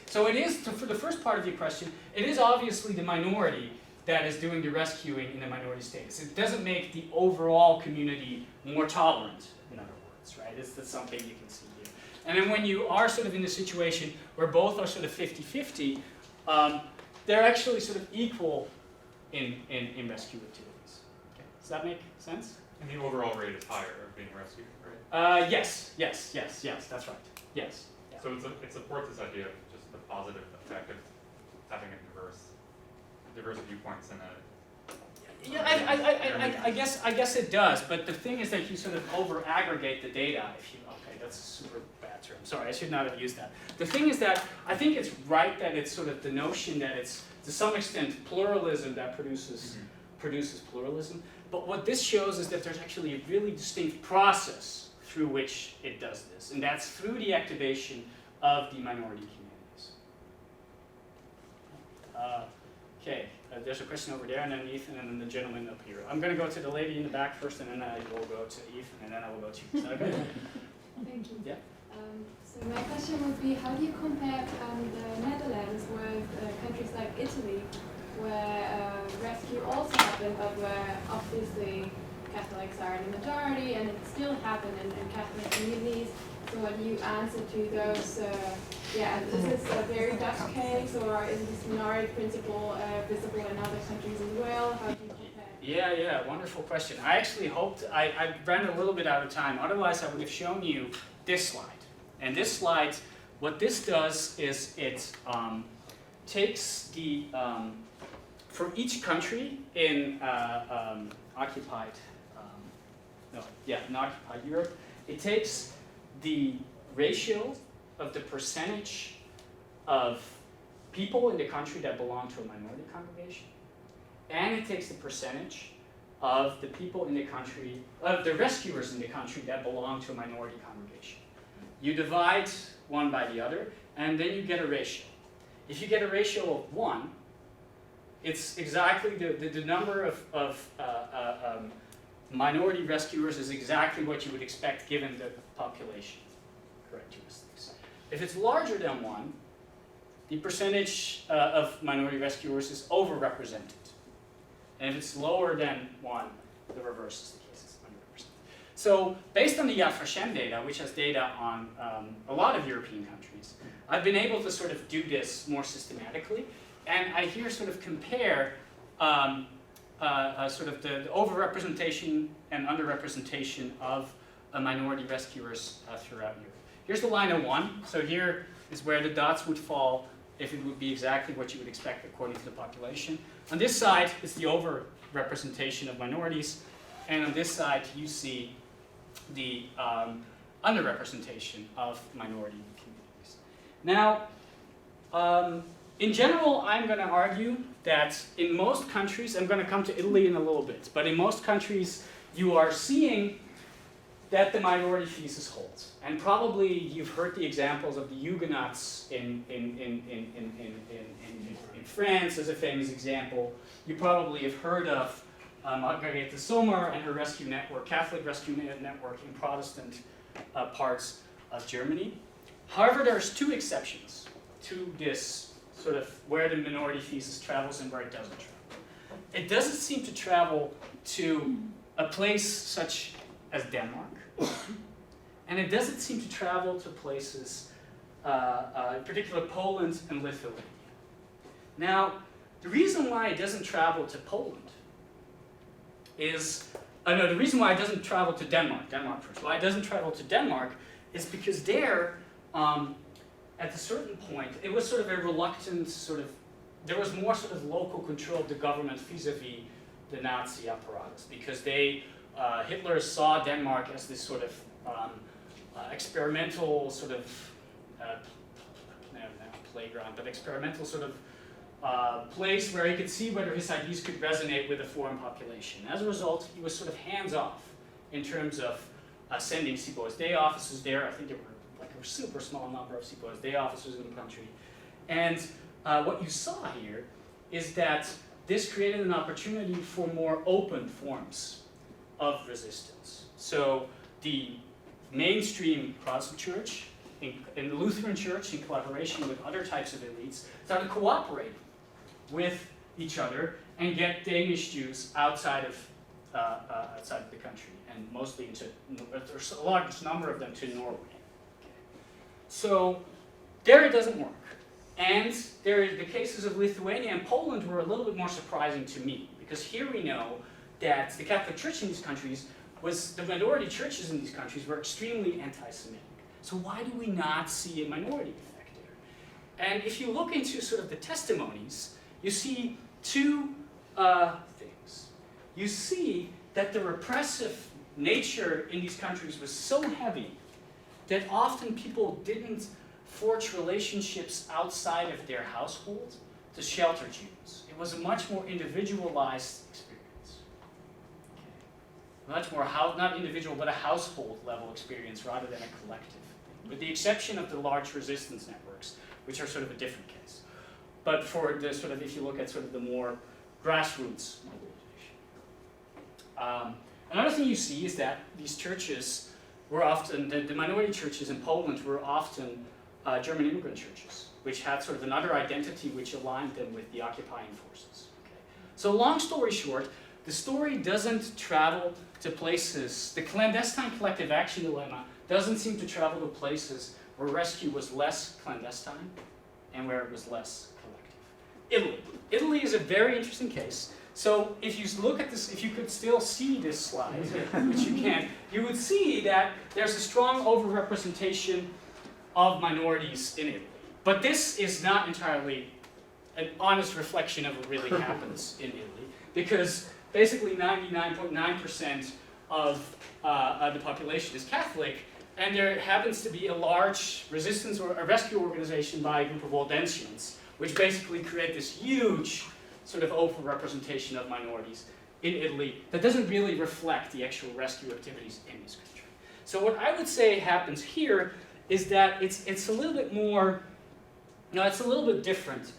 S2: So it is, for the first part of your question, it is obviously the minority that is doing the rescuing in the minority status. It doesn't make the overall community more tolerant, in other words, right? That's something you can see here. And then when you are sort of in the situation where both are sort of 50-50, they're actually sort of equal in rescue activities. Okay. Does that make sense?
S5: And the overall rate is higher of being rescued, right?
S2: Yes, that's right. Yes. Yeah.
S5: So it supports this idea of just the positive effect of having a diverse viewpoints in a.
S2: Yeah, I guess it does, but the thing is that you sort of over aggregate the data. If you that's a super bad term. Sorry, I should not have used that. The thing is that I think it's right that it's sort of the notion that it's to some extent pluralism that produces pluralism. But what this shows is that there's actually a really distinct process through which it does this, and that's through the activation of the minority communities. Okay, there's a question over there, and then Ethan, and then the gentleman up here. I'm going to go to the lady in the back first, and then I will go to Ethan, and then I will go to you. Is that okay?
S6: Thank you.
S2: Yeah.
S6: So my question would be, how do you compare the Netherlands with countries like Italy, where rescue also happened, but where obviously Catholics are in the majority, and it still happened in Catholic communities. So what do you answer to those? Is this a very Dutch case, or is this minority principle visible in other countries as well? How do you compare?
S2: Yeah, wonderful question. I actually hoped, I ran a little bit out of time, otherwise I would have shown you this slide. And this slide, what this does is it takes the, for each country in occupied Europe, it takes the ratio of the percentage of people in the country that belong to a minority congregation, and it takes the percentage of the people in the country, of the rescuers in the country that belong to a minority congregation. You divide one by the other, and then you get a ratio. If you get a ratio of 1, it's exactly the number of minority rescuers is exactly what you would expect given the population characteristics. If it's larger than 1, the percentage of minority rescuers is overrepresented. And if it's lower than 1, the reverse is the case, it's underrepresented. So based on the Yad Vashem data, which has data on a lot of European countries, I've been able to sort of do this more systematically. And I here sort of compare sort of the overrepresentation and underrepresentation of minority rescuers throughout Europe. Here's the line of 1. So here is where the dots would fall if it would be exactly what you would expect according to the population. On this side is the overrepresentation of minorities, and on this side you see the underrepresentation of minority communities. Now, in general, I'm going to argue that in most countries, I'm going to come to Italy in a little bit, but in most countries you are seeing that the minority thesis holds. And probably you've heard the examples of the Huguenots in France as a famous example. You probably have heard of Margarete Sommer and her rescue network, Catholic rescue network in Protestant parts of Germany. However, there's 2 exceptions to this sort of where the minority thesis travels and where it doesn't travel. It doesn't seem to travel to a place such as Denmark, and it doesn't seem to travel to places, in particular Poland and Lithuania. Now, the reason why it doesn't travel to Poland is, the reason why it doesn't travel to Denmark first, why it doesn't travel to Denmark is because there, at a certain point, it was sort of a reluctant there was more sort of local control of the government vis-a-vis the Nazi apparatus, because Hitler saw Denmark as this sort of experimental sort of, playground, but experimental sort of place where he could see whether his ideas could resonate with a foreign population. As a result, he was sort of hands-off in terms of sending Seaboys Day officers there. I think there were like a super small number of Seaboys Day officers in the country. And what you saw here is that this created an opportunity for more open forms of resistance. So the mainstream Protestant church, in the Lutheran church, in collaboration with other types of elites, started cooperating with each other and get Danish Jews outside of the country, and mostly into, there's a large number of them to Norway. So there it doesn't work. And the cases of Lithuania and Poland were a little bit more surprising to me, because here we know that the Catholic Church in these countries the minority churches in these countries were extremely anti-Semitic. So why do we not see a minority effect there? And if you look into sort of the testimonies, you see two things. You see that the repressive nature in these countries was so heavy that often people didn't forge relationships outside of their household to shelter Jews. It was a much more individualized experience. Much more, not individual, but a household level experience rather than a collective thing, with the exception of the large resistance networks, which are sort of a different case. But for the sort of, if you look at sort of the more grassroots mobilization. Another thing you see is that these churches were often, the minority churches in Poland were often German immigrant churches, which had sort of another identity which aligned them with the occupying forces. Okay. So long story short, the story doesn't travel to places, the clandestine collective action dilemma doesn't seem to travel to places where rescue was less clandestine and where it was less collective. Italy is a very interesting case. So if you look at this, if you could still see this slide, which you can't, you would see that there's a strong overrepresentation of minorities in Italy. But this is not entirely an honest reflection of what really happens in Italy, because basically 99.9% of the population is Catholic, and there happens to be a large resistance or a rescue organization by a group of Waldensians, which basically create this huge sort of overrepresentation of minorities in Italy that doesn't really reflect the actual rescue activities in this country. So what I would say happens here is that it's a little bit more, it's a little bit different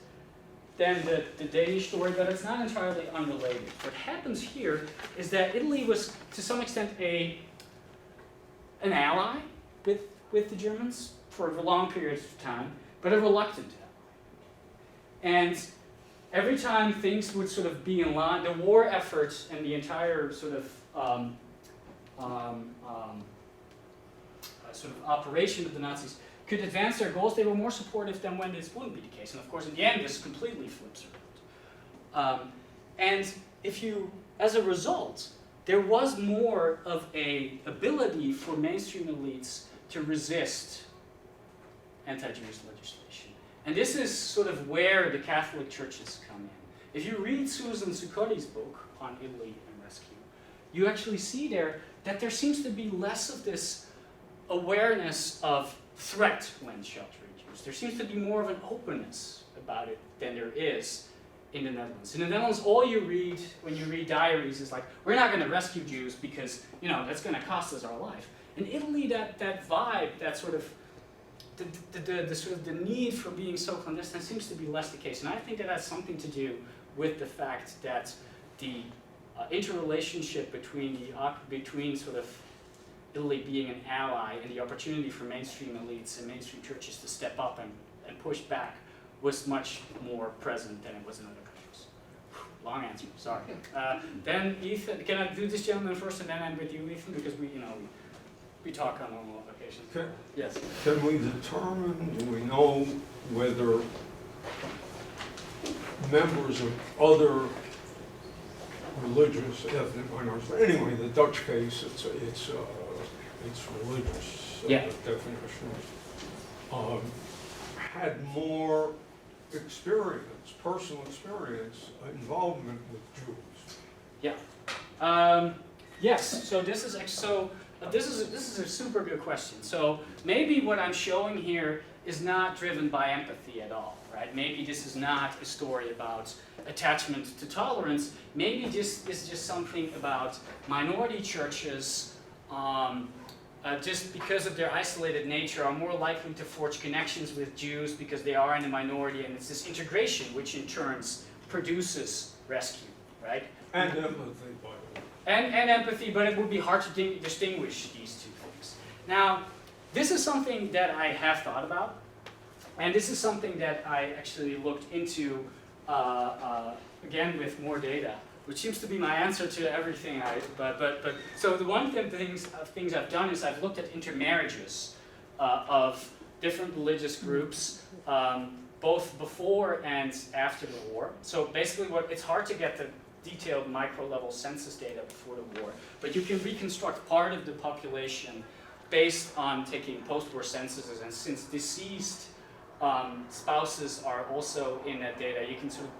S2: than the Danish story, but it's not entirely unrelated. What happens here is that Italy was, to some extent, an ally with the Germans for a long period of time, but a reluctant ally. And every time things would sort of be in line, the war efforts and the entire sort of operation of the Nazis could advance their goals, they were more supportive than when this wouldn't be the case. And of course, in the end, this completely flips around. And as a result, there was more of an ability for mainstream elites to resist anti-Jewish legislation. And this is sort of where the Catholic churches come in. If you read Susan Zuccotti's book on Italy and rescue, you actually see there that there seems to be less of this awareness of threat when sheltering Jews. There seems to be more of an openness about it than there is in the Netherlands. In the Netherlands, all you read when you read diaries is like, we're not going to rescue Jews because, that's going to cost us our life. In Italy, that vibe, that sort of the need for being so clandestine seems to be less the case. And I think that has something to do with the fact that the interrelationship between sort of Italy being an ally and the opportunity for mainstream elites and mainstream churches to step up and push back was much more present than it was in other countries. Long answer, sorry. Then Ethan, can I do this gentleman first and then end with you, Ethan? Because we talk on normal occasions. Yes.
S7: Can we determine, do we know whether members of other religious ethnic minorities, anyway, the Dutch case, it's religious definition, had more experience, personal experience, involvement with Jews?
S2: Yeah. Yes. So this is a super good question. So maybe what I'm showing here is not driven by empathy at all, right? Maybe this is not a story about attachment to tolerance. Maybe this is just something about minority churches, just because of their isolated nature, are more likely to forge connections with Jews because they are in the minority, and it's this integration which in turns produces rescue, right?
S7: And empathy, by the way.
S2: And empathy, but it would be hard to distinguish these two things. Now, this is something that I have thought about, and this is something that I actually looked into, again with more data, which seems to be my answer to everything. So the one things I've done is I've looked at intermarriages of different religious groups, both before and after the war. So basically, it's hard to get the detailed micro-level census data before the war, but you can reconstruct part of the population based on taking post-war censuses, and since deceased spouses are also in that data, you can sort of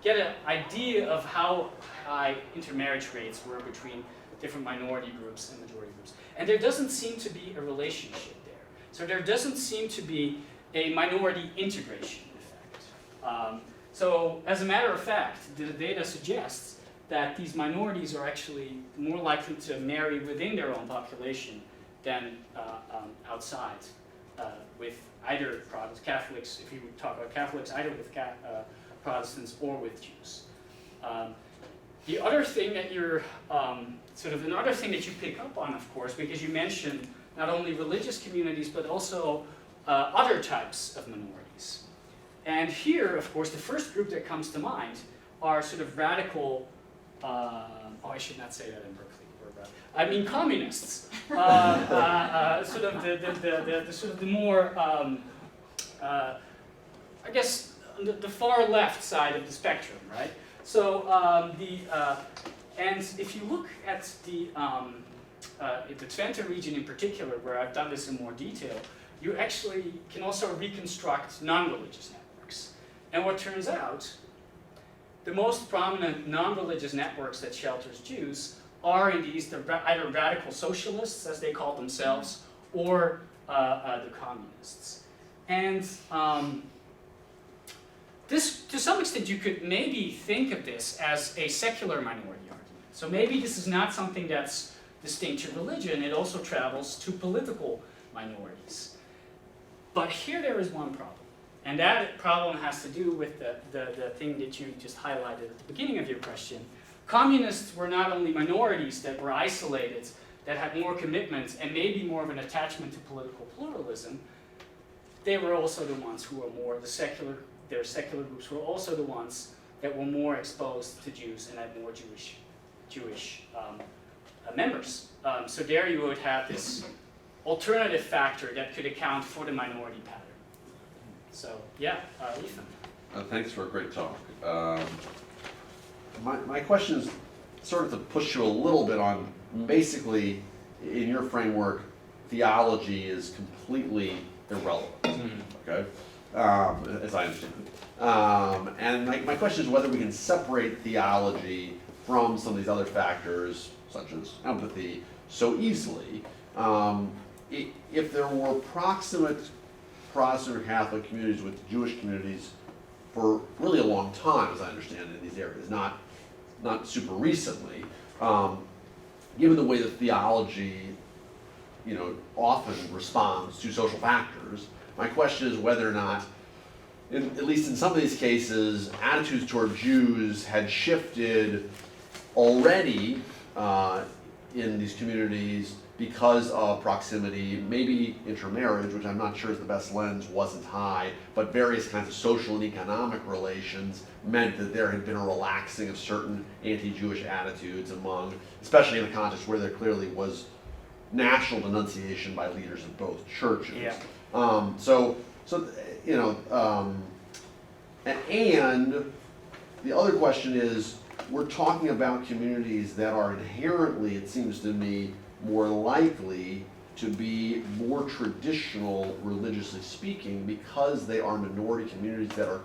S2: get an idea of how high intermarriage rates were between different minority groups and majority groups. And there doesn't seem to be a relationship there. So there doesn't seem to be a minority integration effect. So as a matter of fact, the data suggests that these minorities are actually more likely to marry within their own population than outside, with either Catholics, if you would talk about Catholics, either with Protestants or with Jews. The other thing that you're, another thing that you pick up on, of course, because you mentioned not only religious communities, but also other types of minorities. And here, of course, the first group that comes to mind are sort of radical, I should not say that in Berkeley. I mean communists. Sort of the more, I guess, the far left side of the spectrum, right? So and if you look at the Twente region in particular, where I've done this in more detail, you actually can also reconstruct non-religious networks. And what turns out, the most prominent non-religious networks that shelters Jews are indeed either radical socialists, as they call themselves, or the communists. And this, to some extent, you could maybe think of this as a secular minority argument. So maybe this is not something that's distinct to religion, it also travels to political minorities. But here there is one problem. And that problem has to do with the thing that you just highlighted at the beginning of your question. Communists were not only minorities that were isolated, that had more commitments and maybe more of an attachment to political pluralism, they were also the ones who were more, their secular groups were also the ones that were more exposed to Jews and had more Jewish members. So there you would have this alternative factor that could account for the minority pattern. So yeah, Ethan.
S1: Thanks for a great talk. My question is sort of to push you a little bit on, basically, in your framework, theology is completely irrelevant, okay, as I understand it. And my question is whether we can separate theology from some of these other factors, such as empathy, so easily. If there were proximate Protestant or Catholic communities with Jewish communities for really a long time, as I understand it, in these areas, not super recently, given the way that theology, often responds to social factors, my question is whether or not, at least in some of these cases, attitudes toward Jews had shifted already in these communities because of proximity, maybe intermarriage, which I'm not sure is the best lens, wasn't high, but various kinds of social and economic relations meant that there had been a relaxing of certain anti-Jewish attitudes among, especially in a context where there clearly was national denunciation by leaders of both churches.
S2: Yeah.
S1: And the other question is, we're talking about communities that are inherently, it seems to me, more likely to be more traditional, religiously speaking, because they are minority communities that are,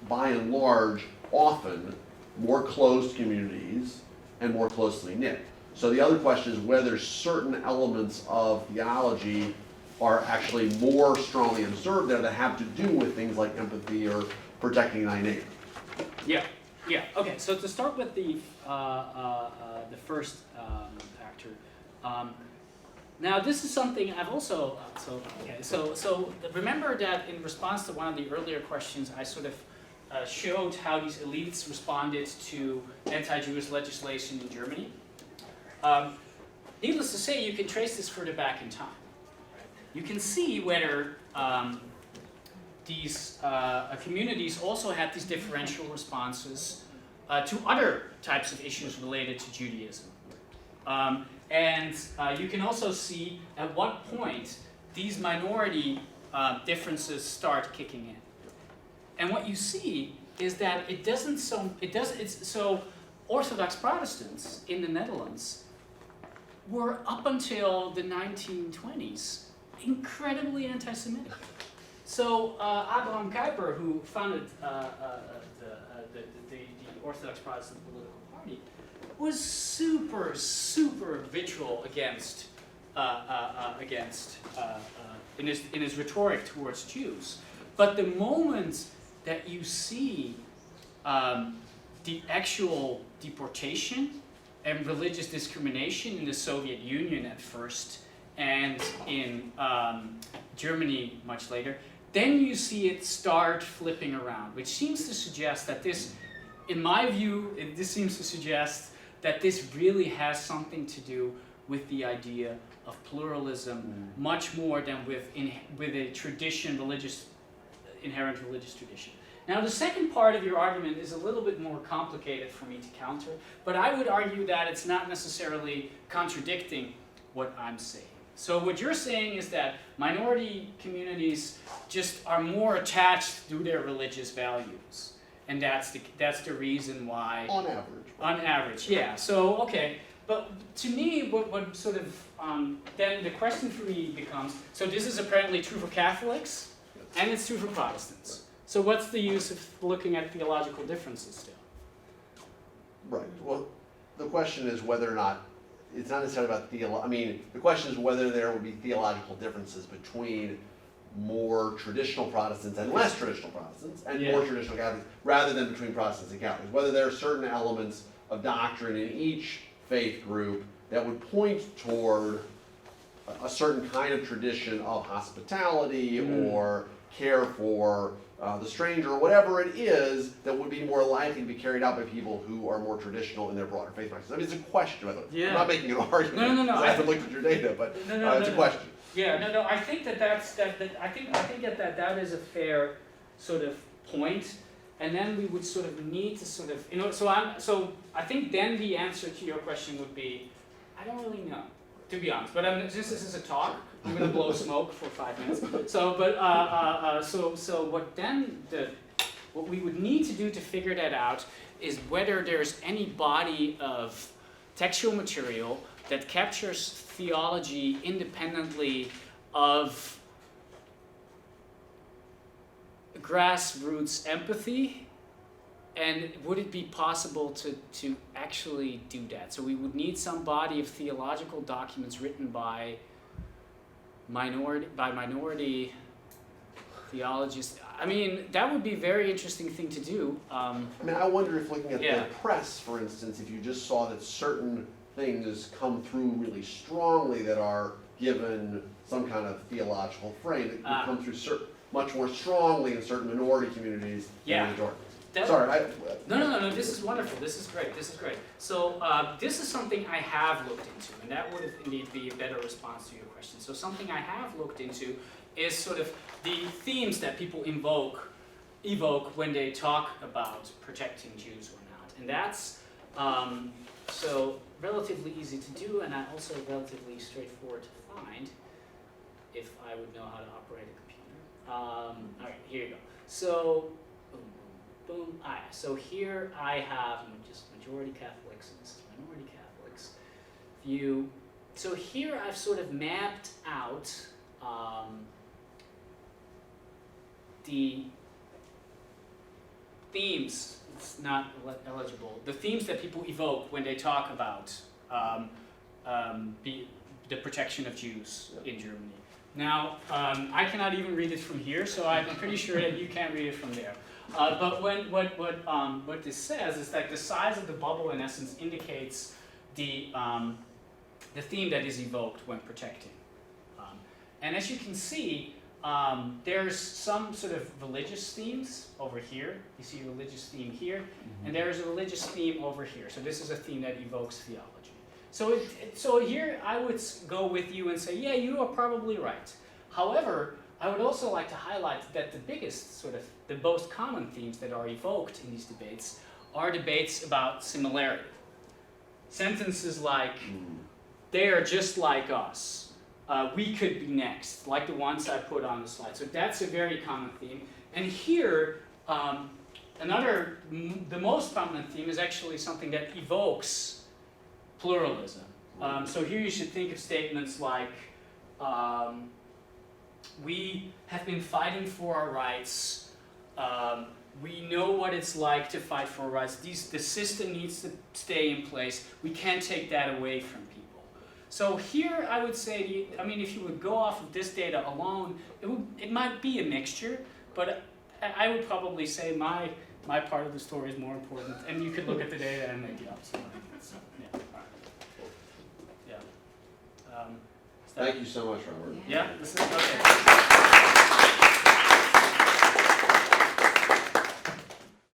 S1: by and large, often more closed communities and more closely knit. So the other question is whether certain elements of theology are actually more strongly observed there that have to do with things like empathy or protecting thy neighbor.
S2: Yeah. Okay. So to start with the first factor, now this is something I've also So remember that in response to one of the earlier questions, I sort of showed how these elites responded to anti-Jewish legislation in Germany. needless to say, you can trace this further back in time. You can see whether these communities also had these differential responses to other types of issues related to Judaism. And you can also see at what point these minority differences start kicking in. And what you see is that so Orthodox Protestants in the Netherlands were, up until the 1920s, incredibly anti-Semitic. So Abraham Kuyper, who founded the Orthodox Protestant political party, was super, super vitriol against in his rhetoric towards Jews. But the moment that you see the actual deportation and religious discrimination in the Soviet Union at first, and in Germany much later, then you see it start flipping around, which seems to suggest that this, in my view, this seems to suggest that this really has something to do with the idea of pluralism, much more than with a tradition, inherent religious tradition. Now, the second part of your argument is a little bit more complicated for me to counter, but I would argue that it's not necessarily contradicting what I'm saying. So what you're saying is that minority communities just are more attached to their religious values, and that's the reason why.
S1: On average.
S2: On average, yeah. So okay, but to me, what sort of then the question for me becomes: so this is apparently true for Catholics, and it's true for Protestants. So what's the use of looking at theological differences still?
S1: Right. Well, the question is whether or not, it's not necessarily about the question is whether there would be theological differences between more traditional Protestants and less traditional Protestants, and more traditional Catholics, rather than between Protestants and Catholics. Whether there are certain elements of doctrine in each faith group that would point toward a certain kind of tradition of hospitality or care for the stranger, or whatever it is, that would be more likely to be carried out by people who are more traditional in their broader faith practice. I mean, it's a question. By the way.
S2: Yeah.
S1: I'm not making an argument.
S2: No.
S1: I haven't looked at your data, but it's a question.
S2: Yeah, no. I think I think that is a fair sort of point, and then we would sort of need to sort of So I think then the answer to your question would be, I don't really know, to be honest. But since this is a talk, I'm going to blow smoke for 5 minutes. So, what we would need to do to figure that out is whether there's any body of textual material that captures theology independently of grassroots empathy, and would it be possible to actually do that? So we would need some body of theological documents written by minority theologists. I mean, that would be a very interesting thing to do.
S1: I mean, I wonder if looking at the press, for instance, if you just saw that certain things come through really strongly that are given some kind of theological frame, that would come through much more strongly in certain minority communities than the majority. No, this is wonderful. This is great. So this is something I have looked into, and that would indeed be a better response to your question. So something I have looked into is sort of the themes that people evoke when they talk about protecting Jews or not. And that's so relatively easy to do, and also relatively straightforward to find if I would know how to operate a computer. All right, here you go. So boom. So here I have just majority Catholics, and this is minority Catholics view. So here I've sort of mapped out the themes. It's not eligible. The themes that people evoke when they talk about the protection of Jews in Germany. Now, I cannot even read it from here, so I'm pretty sure that you can't read it from there. But what this says is that the size of the bubble, in essence, indicates the theme that is evoked when protecting. And as you can see, there's some sort of religious themes over here. You see a religious theme here, and there's a religious theme over here. So this is a theme that evokes theology.
S2: So here I would go with you and say, yeah, you are probably right. However, I would also like to highlight that the biggest, sort of, the most common themes that are evoked in these debates are debates about similarity. Sentences like, they are just like us. We could be next, like the ones I put on the slide. So that's a very common theme. And here, the most prominent theme is actually something that evokes pluralism. So here you should think of statements like, we have been fighting for our rights. We know what it's like to fight for our rights. The system needs to stay in place. We can't take that away from people. So here I would say, if you would go off of this data alone, it might be a mixture, but I would probably say my part of the story is more important, and you could look at the data and make the opposite. So, yeah. All right. Yeah.
S1: Thank you so much, Robert.
S2: Yeah, this is okay.